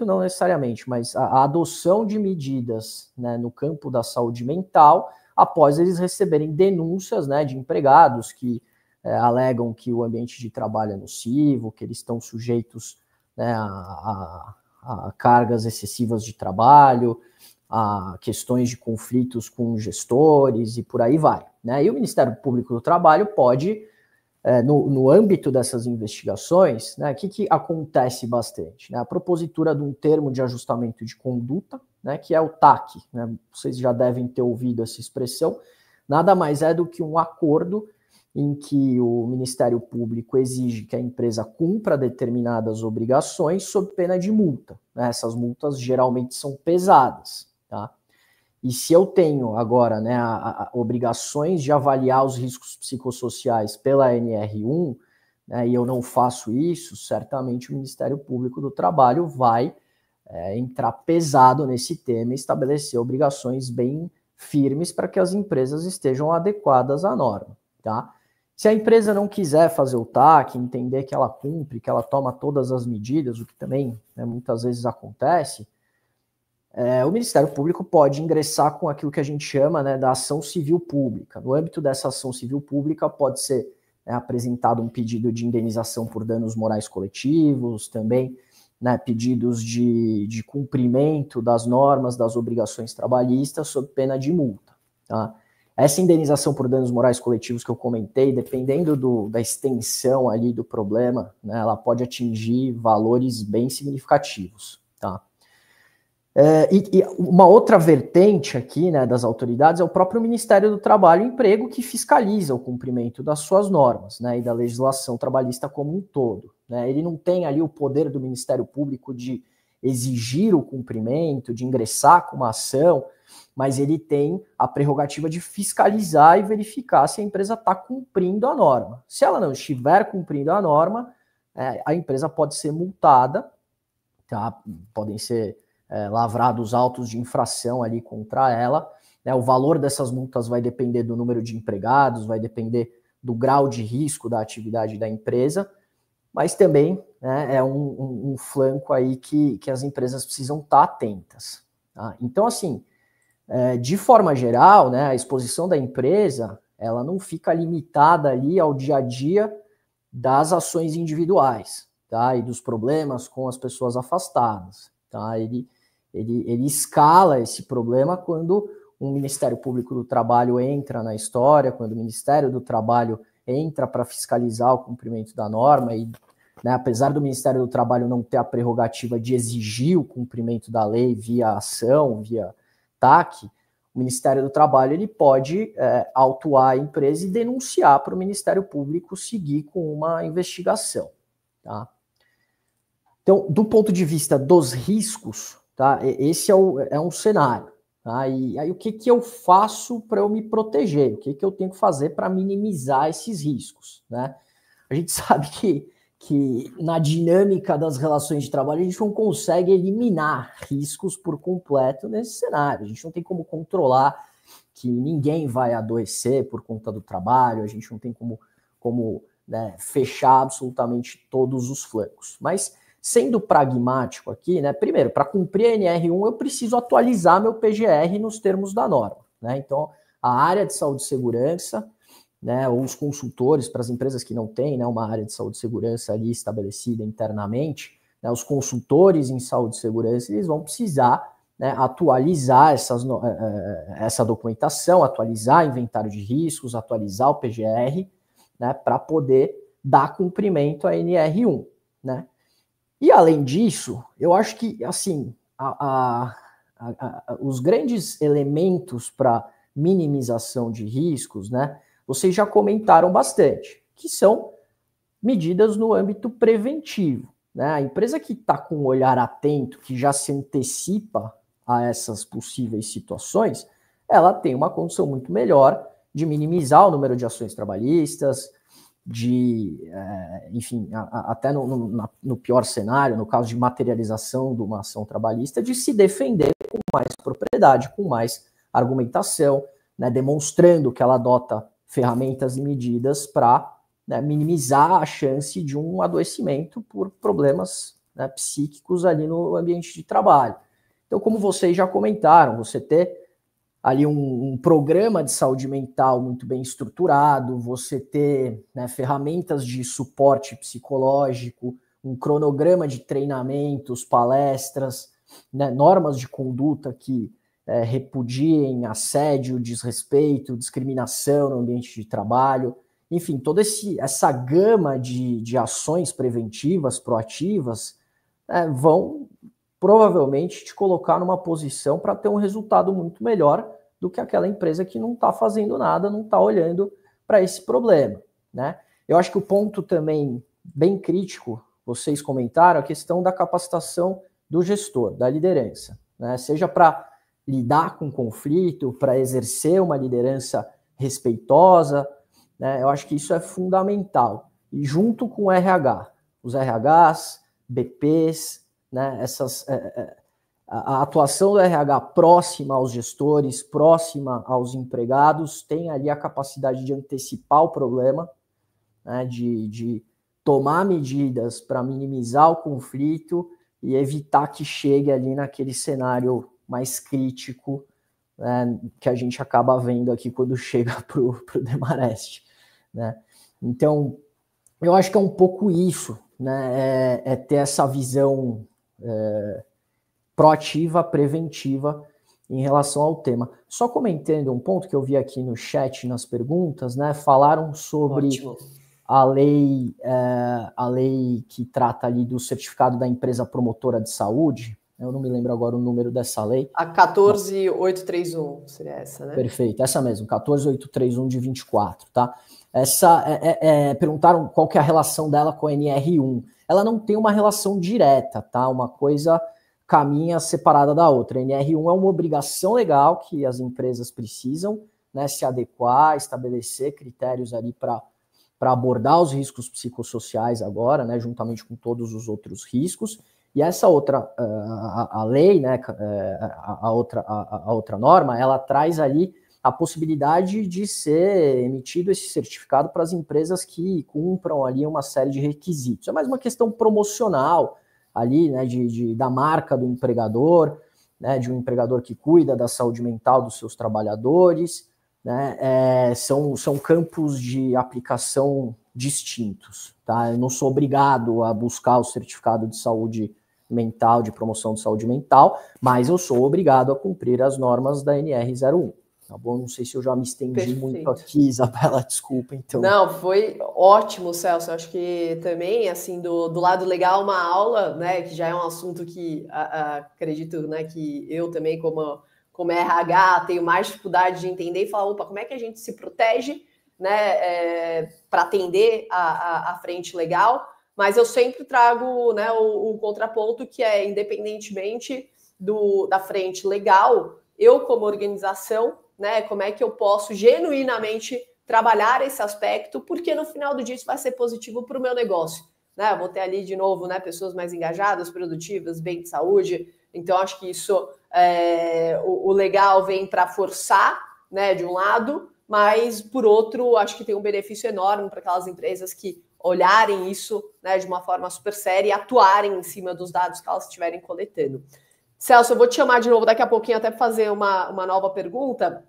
não necessariamente, mas a adoção de medidas, né, no campo da saúde mental, após eles receberem denúncias, né, de empregados que alegam que o ambiente de trabalho é nocivo, que eles estão sujeitos, né, a cargas excessivas de trabalho, a questões de conflitos com gestores e por aí vai. Né? E o Ministério Público do Trabalho pode, no âmbito dessas investigações, né, o que acontece bastante? Né? A propositura de um termo de ajustamento de conduta, né, que é o TAC, né? Vocês já devem ter ouvido essa expressão, nada mais é do que um acordo em que o Ministério Público exige que a empresa cumpra determinadas obrigações sob pena de multa. Né? Essas multas geralmente são pesadas. Tá? E se eu tenho agora, né, obrigações de avaliar os riscos psicossociais pela NR1, né, e eu não faço isso, certamente o Ministério Público do Trabalho vai entrar pesado nesse tema e estabelecer obrigações bem firmes para que as empresas estejam adequadas à norma. Tá? Se a empresa não quiser fazer o TAC, entender que ela cumpre, que ela toma todas as medidas, o que também, né, muitas vezes acontece, o Ministério Público pode ingressar com aquilo que a gente chama, né, da ação civil pública. No âmbito dessa ação civil pública pode ser apresentado um pedido de indenização por danos morais coletivos, também, né, pedidos de cumprimento das normas, das obrigações trabalhistas sob pena de multa. Tá? Essa indenização por danos morais coletivos que eu comentei, dependendo da extensão ali do problema, né, ela pode atingir valores bem significativos. Tá? E uma outra vertente aqui, né, das autoridades é o próprio Ministério do Trabalho e Emprego, que fiscaliza o cumprimento das suas normas, né, e da legislação trabalhista como um todo. Né? Ele não tem ali o poder do Ministério Público de exigir o cumprimento, de ingressar com uma ação, mas ele tem a prerrogativa de fiscalizar e verificar se a empresa está cumprindo a norma. Se ela não estiver cumprindo a norma, a empresa pode ser multada, tá? Podem ser lavrados autos de infração ali contra ela. Né? O valor dessas multas vai depender do número de empregados, vai depender do grau de risco da atividade da empresa, mas também, né, é um flanco aí que as empresas precisam estar atentas. Tá? Então, assim, de forma geral, né, a exposição da empresa, ela não fica limitada ali ao dia a dia das ações individuais, tá? E dos problemas com as pessoas afastadas. Tá? Ele escala esse problema quando o Ministério Público do Trabalho entra na história, quando o Ministério do Trabalho entra para fiscalizar o cumprimento da norma e né, apesar do Ministério do Trabalho não ter a prerrogativa de exigir o cumprimento da lei via ação, via TAC, o Ministério do Trabalho ele pode autuar a empresa e denunciar para o Ministério Público seguir com uma investigação. Tá? Então, do ponto de vista dos riscos, tá, esse é um cenário. Tá? E aí o que eu faço para eu me proteger? O que eu tenho que fazer para minimizar esses riscos? Né? A gente sabe que na dinâmica das relações de trabalho a gente não consegue eliminar riscos por completo nesse cenário. A gente não tem como controlar que ninguém vai adoecer por conta do trabalho, a gente não tem como né, fechar absolutamente todos os flancos. Mas, sendo pragmático aqui, né, primeiro, para cumprir a NR1 eu preciso atualizar meu PGR nos termos da norma. Né? Então, a área de saúde e segurança, né, ou os consultores, para as empresas que não têm, né, uma área de saúde e segurança ali estabelecida internamente, né, os consultores em saúde e segurança, eles vão precisar, né, atualizar essa documentação, atualizar inventário de riscos, atualizar o PGR, né, para poder dar cumprimento à NR1. Né? E, além disso, eu acho que, assim, os grandes elementos para minimização de riscos, né, vocês já comentaram bastante, que são medidas no âmbito preventivo. Né? A empresa que está com um olhar atento, que já se antecipa a essas possíveis situações, ela tem uma condição muito melhor de minimizar o número de ações trabalhistas, enfim, até no pior cenário, no caso de materialização de uma ação trabalhista, de se defender com mais propriedade, com mais argumentação, né, demonstrando que ela adota ferramentas e medidas para, né, minimizar a chance de um adoecimento por problemas, né, psíquicos ali no ambiente de trabalho. Então, como vocês já comentaram, você ter ali um programa de saúde mental muito bem estruturado, você ter, né, ferramentas de suporte psicológico, um cronograma de treinamentos, palestras, né, normas de conduta que repudiem assédio, desrespeito, discriminação no ambiente de trabalho, enfim, toda essa gama de ações preventivas, proativas, vão provavelmente te colocar numa posição para ter um resultado muito melhor do que aquela empresa que não está fazendo nada, não está olhando para esse problema. Né? Eu acho que o ponto também bem crítico, vocês comentaram, a questão da capacitação do gestor, da liderança, né? Seja para lidar com conflito, para exercer uma liderança respeitosa, né? Eu acho que isso é fundamental. E junto com o RH, os RHs, BPs, né? A atuação do RH próxima aos gestores, próxima aos empregados, tem ali a capacidade de antecipar o problema, né? de tomar medidas para minimizar o conflito e evitar que chegue ali naquele cenário mais crítico, né, que a gente acaba vendo aqui quando chega para o Demarest. Né? Então, eu acho que é um pouco isso, né, ter essa visão proativa, preventiva em relação ao tema. Só comentando um ponto que eu vi aqui no chat, nas perguntas, né, falaram sobre a lei que trata ali do certificado da empresa promotora de saúde. Eu não me lembro agora o número dessa lei. A 14831 seria essa, né? Perfeito, essa mesmo, 14831 de 24, tá? Essa, perguntaram qual que é a relação dela com a NR1. Ela não tem uma relação direta, tá? Uma coisa caminha separada da outra. A NR1 é uma obrigação legal que as empresas precisam, né, se adequar, estabelecer critérios ali para abordar os riscos psicossociais agora, né, juntamente com todos os outros riscos. E essa outra, a lei, né, a outra norma, ela traz ali a possibilidade de ser emitido esse certificado para as empresas que cumpram ali uma série de requisitos. É mais uma questão promocional ali, né, da marca do empregador, né, de um empregador que cuida da saúde mental dos seus trabalhadores, né, são campos de aplicação distintos, tá? Eu não sou obrigado a buscar o certificado de saúde mental, de promoção de saúde mental, mas eu sou obrigado a cumprir as normas da NR01. tá bom? Não sei se eu já me estendi Perfeito. muito aqui, Isabela, desculpa, então. Não, foi ótimo, Celso. Eu acho que também, assim, do lado legal, uma aula, né, que já é um assunto que acredito, né, que eu também, como RH, tenho mais dificuldade de entender e falar, opa, como é que a gente se protege, né, para atender a frente legal, mas eu sempre trago, né, o contraponto que é, independentemente da frente legal, eu como organização, né, como é que eu posso genuinamente trabalhar esse aspecto, porque no final do dia isso vai ser positivo para o meu negócio, né? Eu vou ter ali de novo, né, pessoas mais engajadas, produtivas, bem de saúde. Então acho que isso o legal vem para forçar, né, de um lado, mas por outro acho que tem um benefício enorme para aquelas empresas que olharem isso, né, de uma forma super séria e atuarem em cima dos dados que elas estiverem coletando. Celso, eu vou te chamar de novo daqui a pouquinho até para fazer uma nova pergunta,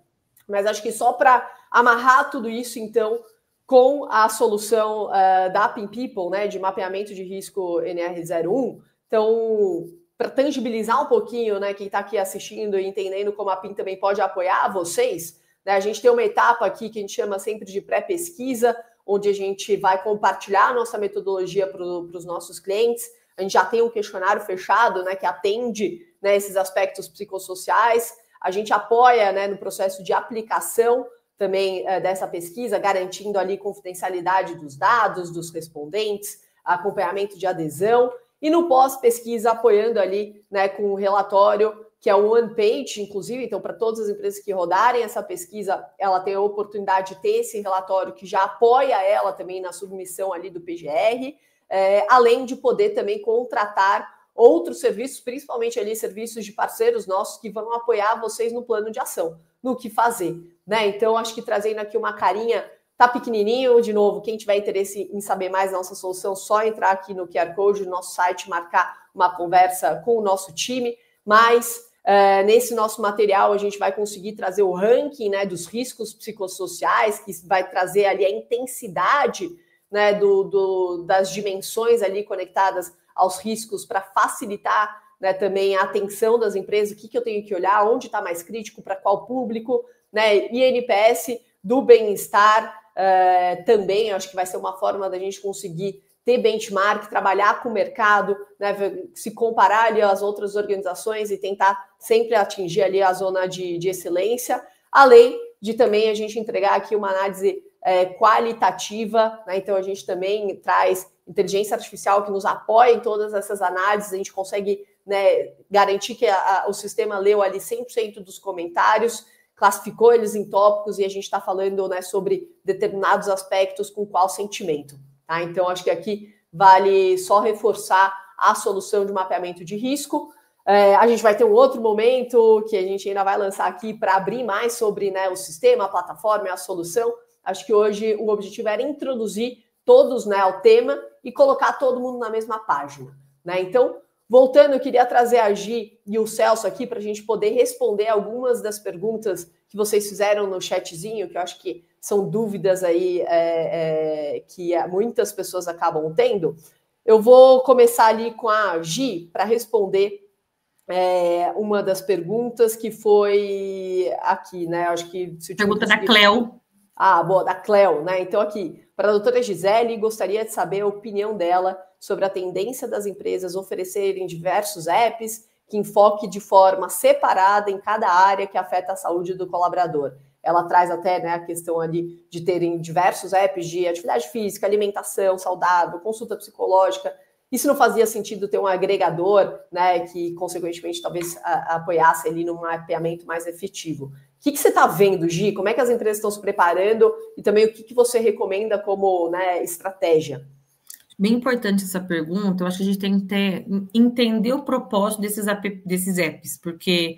mas acho que só para amarrar tudo isso, então, com a solução da PIN People, né, de mapeamento de risco NR01. Então, para tangibilizar um pouquinho, né, quem está aqui assistindo e entendendo como a PIN também pode apoiar vocês, né, a gente tem uma etapa aqui que a gente chama sempre de pré-pesquisa, onde a gente vai compartilhar a nossa metodologia para os nossos clientes. A gente já tem um questionário fechado, né, que atende, né, esses aspectos psicossociais. A gente apoia, né, no processo de aplicação também dessa pesquisa, garantindo ali confidencialidade dos dados, dos respondentes, acompanhamento de adesão, e no pós-pesquisa apoiando ali, né, com um relatório que é um one-page, inclusive, então para todas as empresas que rodarem essa pesquisa, ela tem a oportunidade de ter esse relatório que já apoia ela também na submissão ali do PGR, além de poder também contratar outros serviços, principalmente ali serviços de parceiros nossos que vão apoiar vocês no plano de ação, no que fazer, né? Então, acho que trazendo aqui uma carinha, tá pequenininho, de novo, quem tiver interesse em saber mais da nossa solução, só entrar aqui no QR Code do nosso site, marcar uma conversa com o nosso time, mas nesse nosso material a gente vai conseguir trazer o ranking, né, dos riscos psicossociais, que vai trazer ali a intensidade, né, das dimensões ali conectadas aos riscos para facilitar, né, também a atenção das empresas, o que eu tenho que olhar, onde está mais crítico, para qual público, né, e NPS do bem-estar também, acho que vai ser uma forma da gente conseguir ter benchmark, trabalhar com o mercado, né, se comparar ali às outras organizações e tentar sempre atingir ali a zona de excelência, além de também a gente entregar aqui uma análise qualitativa, né, então a gente também traz inteligência artificial que nos apoia em todas essas análises, a gente consegue, né, garantir que o sistema leu ali 100% dos comentários, classificou eles em tópicos e a gente está falando, né, sobre determinados aspectos com qual sentimento. Tá? Então, acho que aqui vale só reforçar a solução de mapeamento de risco. A gente vai ter um outro momento que a gente ainda vai lançar aqui para abrir mais sobre, né, o sistema, a plataforma e a solução. Acho que hoje o objetivo era introduzir todos, né, ao tema e colocar todo mundo na mesma página. Né? Então, voltando, eu queria trazer a Gi e o Celso aqui para a gente poder responder algumas das perguntas que vocês fizeram no chatzinho, que eu acho que são dúvidas aí que muitas pessoas acabam tendo. Eu vou começar ali com a Gi para responder uma das perguntas que foi aqui, né? Acho que se pergunta da Cleo. Ah, boa, da Cleo, né? Então, aqui, para a doutora Gisele, gostaria de saber a opinião dela sobre a tendência das empresas oferecerem diversos apps que enfoque de forma separada em cada área que afeta a saúde do colaborador. Ela traz até, né, a questão ali de terem diversos apps de atividade física, alimentação saudável, consulta psicológica. Isso não fazia sentido ter um agregador, né, que, consequentemente, talvez apoiasse ali num mapeamento mais efetivo. O que você está vendo, Gi? Como é que as empresas estão se preparando? E também o que você recomenda como, né, estratégia? Bem importante essa pergunta. Eu acho que a gente tem que entender o propósito desses apps, porque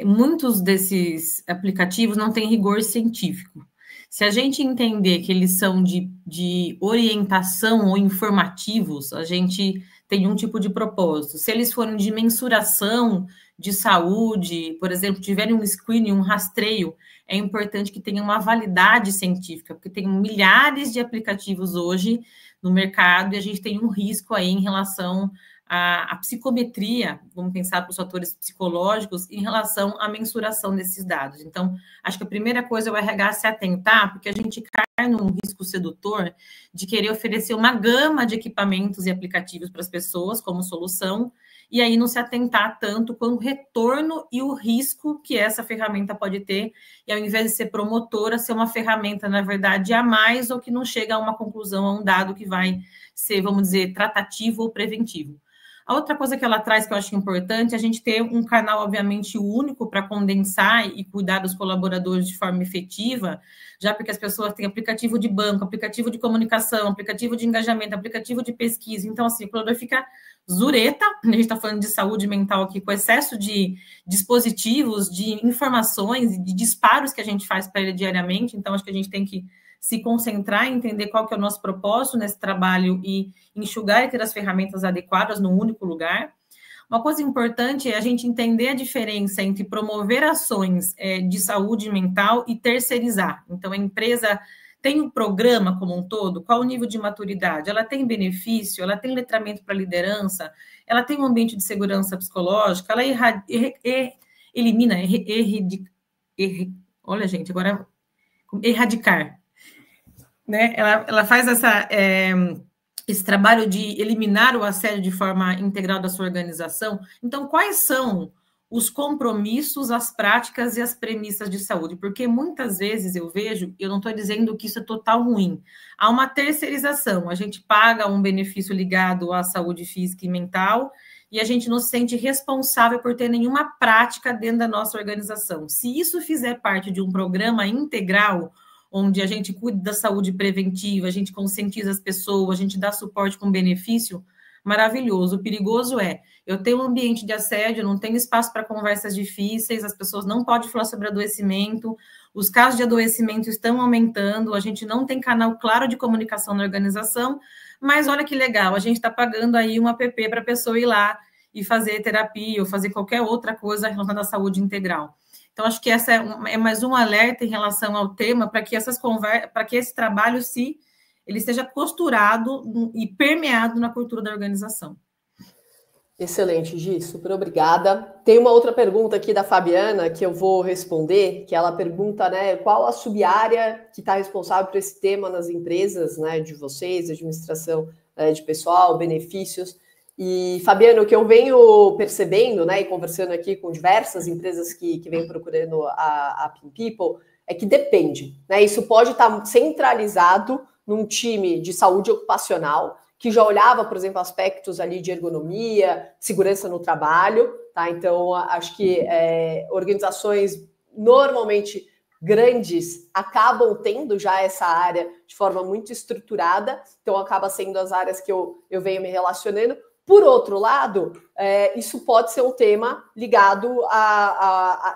muitos desses aplicativos não têm rigor científico. Se a gente entender que eles são de orientação ou informativos, a gente tem um tipo de propósito. Se eles forem de mensuração de saúde, por exemplo, tiverem um screening, um rastreio, é importante que tenha uma validade científica, porque tem milhares de aplicativos hoje no mercado e a gente tem um risco aí em relação a psicometria, vamos pensar para os fatores psicológicos em relação à mensuração desses dados. Então, acho que a primeira coisa é o RH se atentar, porque a gente cai num risco sedutor de querer oferecer uma gama de equipamentos e aplicativos para as pessoas como solução, e aí não se atentar tanto com o retorno e o risco que essa ferramenta pode ter, e ao invés de ser promotora, ser uma ferramenta, na verdade, a mais, ou que não chega a uma conclusão, a um dado que vai ser, vamos dizer, tratativo ou preventivo. A outra coisa que ela traz, que eu acho importante, é a gente ter um canal, obviamente, único para condensar e cuidar dos colaboradores de forma efetiva, já porque as pessoas têm aplicativo de banco, aplicativo de comunicação, aplicativo de engajamento, aplicativo de pesquisa. Então, assim, o colaborador fica zureta, a gente está falando de saúde mental aqui, com excesso de dispositivos, de informações e de disparos que a gente faz para ele diariamente. Então, acho que a gente tem que se concentrar em entender qual que é o nosso propósito nesse trabalho e enxugar e ter as ferramentas adequadas num único lugar. Uma coisa importante é a gente entender a diferença entre promover ações de saúde mental e terceirizar. Então, a empresa tem um programa como um todo, qual o nível de maturidade? Ela tem benefício, ela tem letramento para liderança, ela tem um ambiente de segurança psicológica, ela elimina, olha, gente, agora erradicar. Né? Ela faz esse trabalho de eliminar o assédio de forma integral da sua organização. Então, quais são os compromissos, as práticas e as premissas de saúde? Porque muitas vezes eu vejo, eu não estou dizendo que isso é total ruim, há uma terceirização, a gente paga um benefício ligado à saúde física e mental e a gente não se sente responsável por ter nenhuma prática dentro da nossa organização. Se isso fizer parte de um programa integral, onde a gente cuida da saúde preventiva, a gente conscientiza as pessoas, a gente dá suporte com benefício, maravilhoso. O perigoso eu tenho um ambiente de assédio, não tenho espaço para conversas difíceis, as pessoas não podem falar sobre adoecimento, os casos de adoecimento estão aumentando, a gente não tem canal claro de comunicação na organização, mas olha que legal, a gente está pagando aí um app para a pessoa ir lá e fazer terapia ou fazer qualquer outra coisa relacionada à saúde integral. Então, acho que essa é mais um alerta em relação ao tema para que esse trabalho ele seja costurado e permeado na cultura da organização. Excelente, Gi, super obrigada. Tem uma outra pergunta aqui da Fabiana que eu vou responder, que ela pergunta, né, qual a sub-área que está responsável por esse tema nas empresas, né, de vocês, administração de pessoal, benefícios. E, Fabiano, o que eu venho percebendo, né, e conversando aqui com diversas empresas que vêm procurando a Pin People, é que depende, né? Isso pode estar centralizado num time de saúde ocupacional, que já olhava, por exemplo, aspectos ali de ergonomia, segurança no trabalho, tá? Então, acho que organizações normalmente grandes acabam tendo já essa área de forma muito estruturada, então acaba sendo as áreas que eu venho me relacionando. Por outro lado, isso pode ser um tema ligado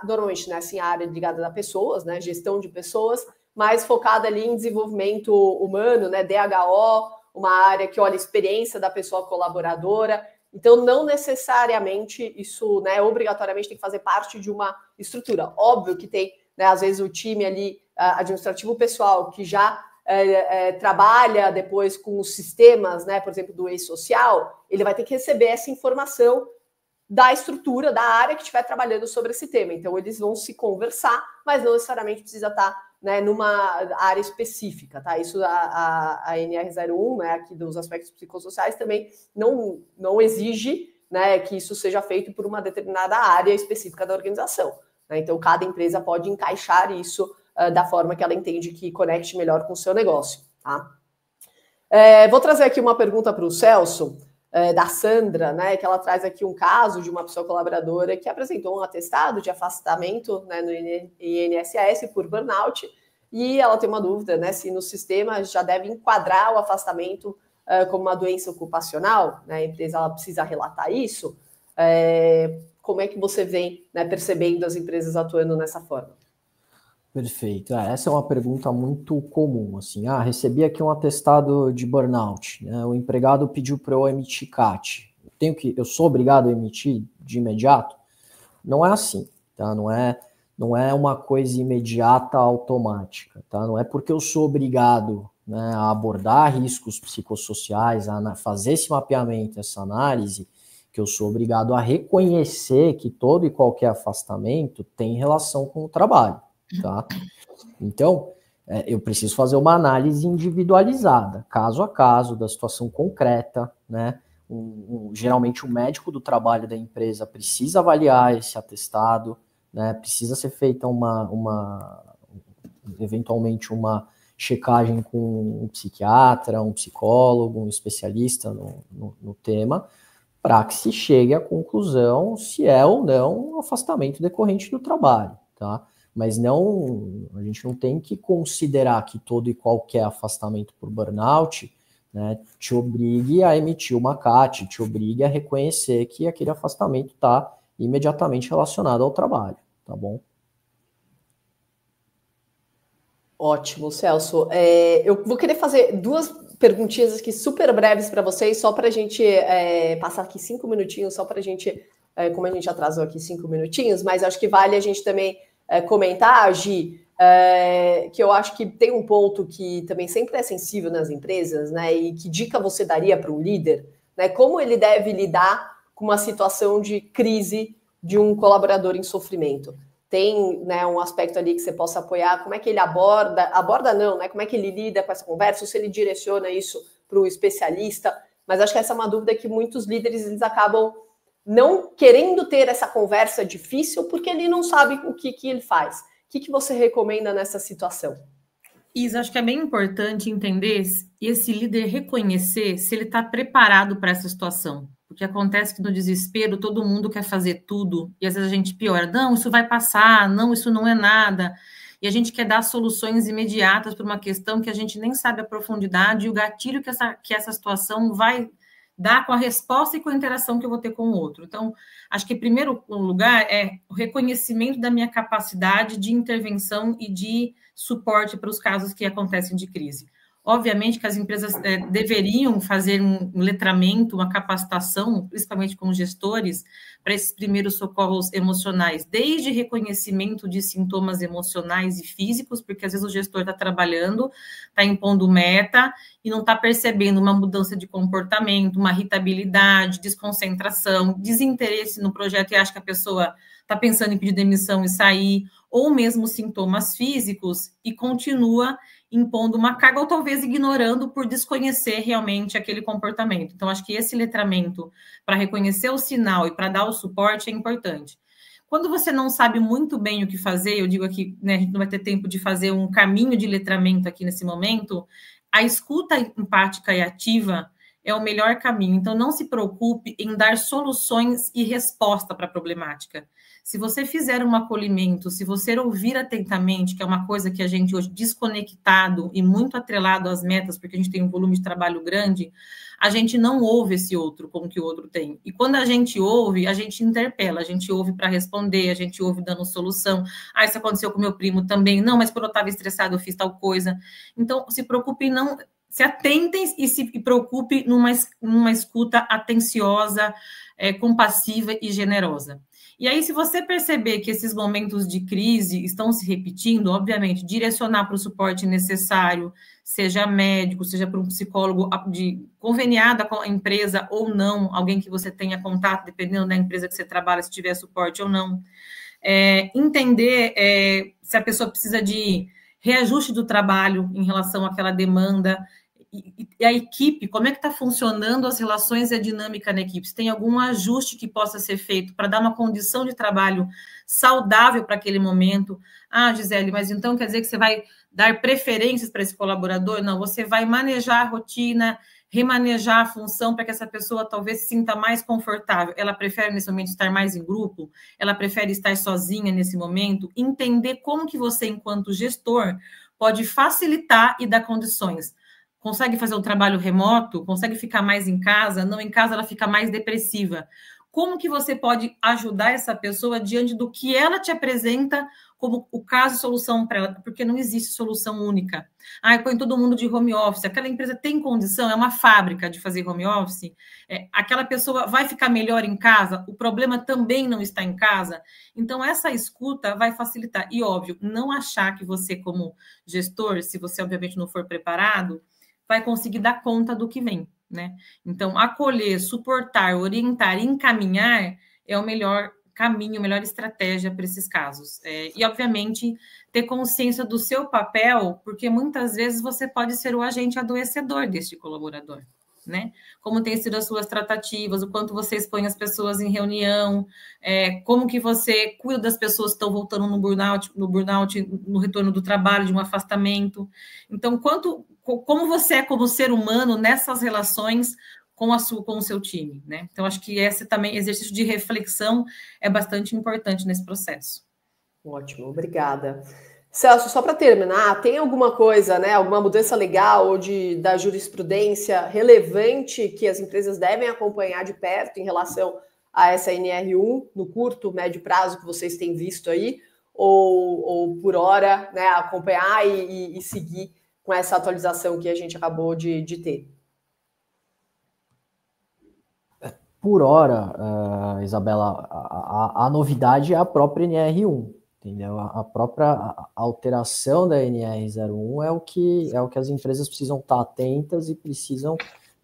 normalmente, né, assim, a área ligada a pessoas, né, gestão de pessoas, mais focada ali em desenvolvimento humano, né, DHO, uma área que olha a experiência da pessoa colaboradora. Então, não necessariamente isso, né, obrigatoriamente tem que fazer parte de uma estrutura. Óbvio que tem, né, às vezes o time ali administrativo pessoal que já trabalha depois com os sistemas, né, por exemplo, do e-social, ele vai ter que receber essa informação da estrutura, da área que estiver trabalhando sobre esse tema. Então, eles vão se conversar, mas não necessariamente precisa estar, né, numa área específica, tá? Isso a NR01, né, aqui dos aspectos psicossociais, também não exige, né, que isso seja feito por uma determinada área específica da organização, né? Então, cada empresa pode encaixar isso da forma que ela entende que conecte melhor com o seu negócio, tá? Vou trazer aqui uma pergunta para o Celso, da Sandra, né, que ela traz aqui um caso de uma pessoa colaboradora que apresentou um atestado de afastamento, né, no INSS por burnout, e ela tem uma dúvida, né, se no sistema já deve enquadrar o afastamento como uma doença ocupacional, né, a empresa ela precisa relatar isso. Como é que você vem, né, percebendo as empresas atuando nessa forma? Perfeito. Essa é uma pergunta muito comum, assim, recebi aqui um atestado de burnout, né? O empregado pediu para eu emitir CAT. Eu sou obrigado a emitir de imediato? Não é assim, tá? Não é uma coisa imediata, automática, tá? Não é porque eu sou obrigado, né, a abordar riscos psicossociais, a fazer esse mapeamento, essa análise, que eu sou obrigado a reconhecer que todo e qualquer afastamento tem relação com o trabalho, tá? Então, eu preciso fazer uma análise individualizada, caso a caso, da situação concreta, né? Geralmente o médico do trabalho da empresa precisa avaliar esse atestado, né? Precisa ser feita eventualmente uma checagem com um psiquiatra, um psicólogo, um especialista no tema, para que se chegue à conclusão se é ou não um afastamento decorrente do trabalho, tá? Mas a gente não tem que considerar que todo e qualquer afastamento por burnout, né, te obrigue a emitir uma CAT, te obrigue a reconhecer que aquele afastamento está imediatamente relacionado ao trabalho, tá bom? Ótimo, Celso. Eu vou querer fazer duas perguntinhas aqui super breves para vocês, só para a gente passar aqui 5 minutinhos, só para a gente, como a gente atrasou aqui 5 minutinhos, mas acho que vale a gente também comentar, Gi, que eu acho que tem um ponto que também sempre é sensível nas empresas, né? E que dica você daria para um líder, né? Como ele deve lidar com uma situação de crise de um colaborador em sofrimento? Tem, né, um aspecto ali que você possa apoiar? Como é que ele aborda não, né? Como é que ele lida com essa conversa? Ou se ele direciona isso para um especialista? Mas acho que essa é uma dúvida que muitos líderes eles acabam não querendo ter essa conversa difícil porque ele não sabe o que ele faz. O que você recomenda nessa situação? Isa, acho que é bem importante entender e esse líder reconhecer se ele está preparado para essa situação. Porque acontece que no desespero todo mundo quer fazer tudo e às vezes a gente piora. Não, isso vai passar, não, isso não é nada. E a gente quer dar soluções imediatas para uma questão que a gente nem sabe a profundidade e o gatilho que essa situação vai dar com a resposta e com a interação que eu vou ter com o outro. Então, acho que, em primeiro lugar, é o reconhecimento da minha capacidade de intervenção e de suporte para os casos que acontecem de crise. Obviamente que as empresas deveriam fazer um letramento, uma capacitação, principalmente com gestores, para esses primeiros socorros emocionais, desde reconhecimento de sintomas emocionais e físicos, porque às vezes o gestor está trabalhando, está impondo meta e não está percebendo uma mudança de comportamento, uma irritabilidade, desconcentração, desinteresse no projeto e acha que a pessoa está pensando em pedir demissão e sair, ou mesmo sintomas físicos e continua impondo uma carga ou talvez ignorando por desconhecer realmente aquele comportamento. Então, acho que esse letramento para reconhecer o sinal e para dar o suporte é importante. Quando você não sabe muito bem o que fazer, eu digo aqui, né, a gente não vai ter tempo de fazer um caminho de letramento aqui nesse momento, a escuta empática e ativa é o melhor caminho. Então, não se preocupe em dar soluções e resposta para a problemática. Se você fizer um acolhimento, se você ouvir atentamente, que é uma coisa que a gente hoje desconectado e muito atrelado às metas, porque a gente tem um volume de trabalho grande, a gente não ouve esse outro como que o outro tem. E quando a gente ouve, a gente interpela, a gente ouve para responder, a gente ouve dando solução. Ah, isso aconteceu com meu primo também. Não, mas quando eu estava estressado, eu fiz tal coisa. Então, se preocupe, não... Se atentem e se preocupe numa escuta atenciosa, compassiva e generosa. E aí, se você perceber que esses momentos de crise estão se repetindo, obviamente, direcionar para o suporte necessário, seja médico, seja para um psicólogo conveniada com a empresa ou não, alguém que você tenha contato, dependendo da empresa que você trabalha, se tiver suporte ou não. Entender se a pessoa precisa de reajuste do trabalho em relação àquela demanda, e a equipe, como é que está funcionando as relações e a dinâmica na equipe? Se tem algum ajuste que possa ser feito para dar uma condição de trabalho saudável para aquele momento. Ah, Gisele, mas então quer dizer que você vai dar preferências para esse colaborador? Não, você vai manejar a rotina, remanejar a função para que essa pessoa talvez se sinta mais confortável. Ela prefere, nesse momento, estar mais em grupo? Ela prefere estar sozinha nesse momento? Entender como que você, enquanto gestor, pode facilitar e dar condições. Consegue fazer um trabalho remoto? Consegue ficar mais em casa? Não, em casa ela fica mais depressiva. Como que você pode ajudar essa pessoa diante do que ela te apresenta como o caso e solução para ela? Porque não existe solução única. Ah, põe todo mundo de home office. Aquela empresa tem condição, é uma fábrica de fazer home office. Aquela pessoa vai ficar melhor em casa? O problema também não está em casa? Então, essa escuta vai facilitar. E, óbvio, não achar que você, como gestor, se você, obviamente, não for preparado, vai conseguir dar conta do que vem. né? Então, acolher, suportar, orientar, encaminhar é o melhor caminho, a melhor estratégia para esses casos. E, obviamente, ter consciência do seu papel, porque muitas vezes você pode ser o agente adoecedor deste colaborador, né? Como tem sido as suas tratativas, o quanto você expõe as pessoas em reunião, como que você cuida das pessoas que estão voltando no burnout, no retorno do trabalho, de um afastamento. Então, como você é como ser humano nessas relações com o seu time, né? Então, acho que esse também exercício de reflexão é bastante importante nesse processo. Ótimo, obrigada. Celso, só para terminar, tem alguma coisa, né, alguma mudança legal ou da jurisprudência relevante que as empresas devem acompanhar de perto em relação a essa NR1 no curto, médio prazo que vocês têm visto aí? Ou por hora, né, acompanhar e seguir com essa atualização que a gente acabou de ter? Por hora, Isabela, a novidade é a própria NR1, entendeu? A própria alteração da NR01 é o que as empresas precisam estar atentas e precisam,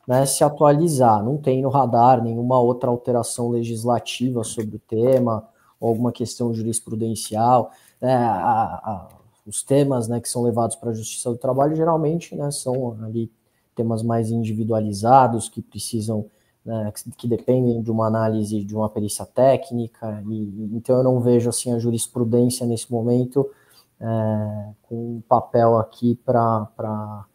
né, se atualizar. Não tem no radar nenhuma outra alteração legislativa sobre o tema, ou alguma questão jurisprudencial. Os temas, né, que são levados para a Justiça do Trabalho geralmente, né, são ali temas mais individualizados, que precisam, né, que dependem de uma análise, de uma perícia técnica, então eu não vejo assim a jurisprudência nesse momento com um papel aqui para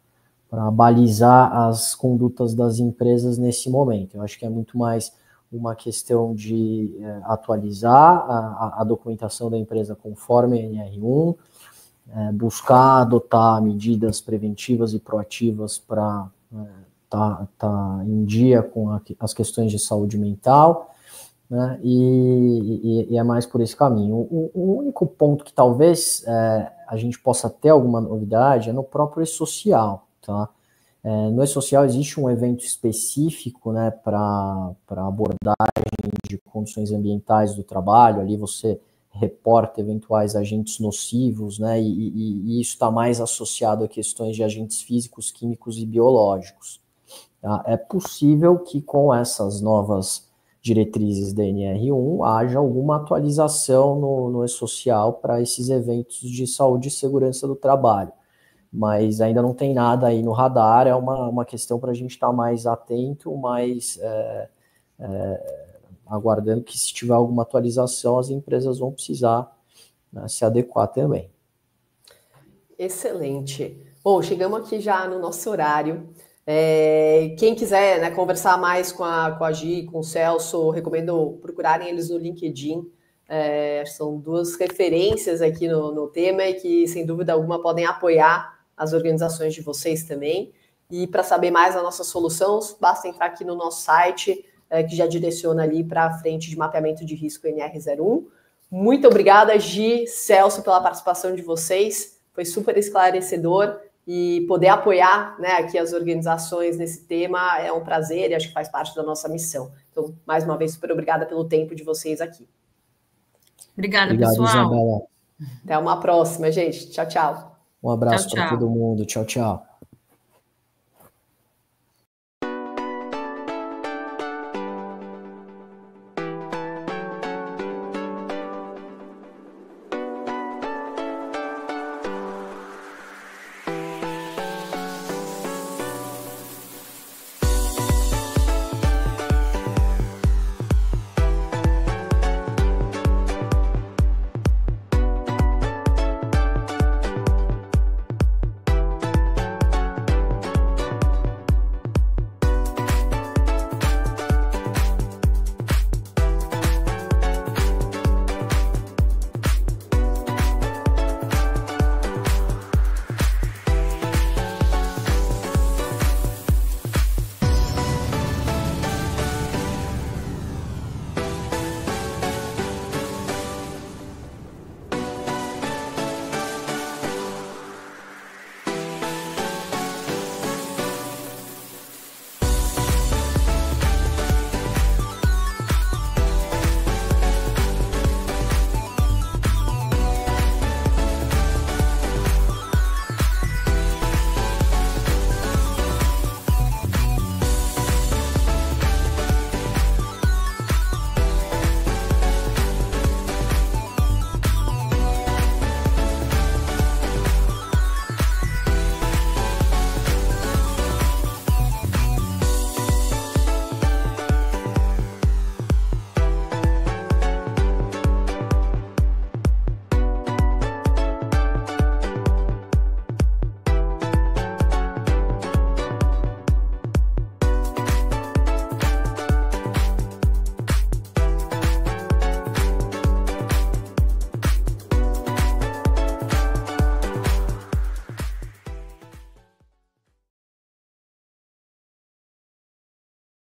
balizar as condutas das empresas nesse momento. Eu acho que é muito mais uma questão de atualizar a documentação da empresa conforme a NR1, buscar adotar medidas preventivas e proativas para tá em dia com as questões de saúde mental, né, e é mais por esse caminho. O único ponto que talvez a gente possa ter alguma novidade é no próprio E-Social, tá? No E-Social existe um evento específico, né, para abordagem de condições ambientais do trabalho, ali você reporta eventuais agentes nocivos, né, e isso está mais associado a questões de agentes físicos, químicos e biológicos. Tá? É possível que com essas novas diretrizes da NR1 haja alguma atualização no E-Social para esses eventos de saúde e segurança do trabalho, mas ainda não tem nada aí no radar, é uma questão para a gente estar mais atento, mais aguardando que se tiver alguma atualização as empresas vão precisar, né, se adequar também. Excelente. Bom, chegamos aqui já no nosso horário. Quem quiser, né, conversar mais com a Gi, com o Celso, recomendo procurarem eles no LinkedIn. São duas referências aqui no tema e que, sem dúvida alguma, podem apoiar as organizações de vocês também. E para saber mais da nossa solução, basta entrar aqui no nosso site, que já direciona ali para a frente de mapeamento de risco NR01. Muito obrigada, Gi, Celso, pela participação de vocês. Foi super esclarecedor. E poder apoiar, né, aqui as organizações nesse tema é um prazer e acho que faz parte da nossa missão. Então, mais uma vez, super obrigada pelo tempo de vocês aqui. Obrigado, pessoal. Isabela. Até uma próxima, gente. Tchau, tchau. Um abraço para todo mundo. Tchau, tchau.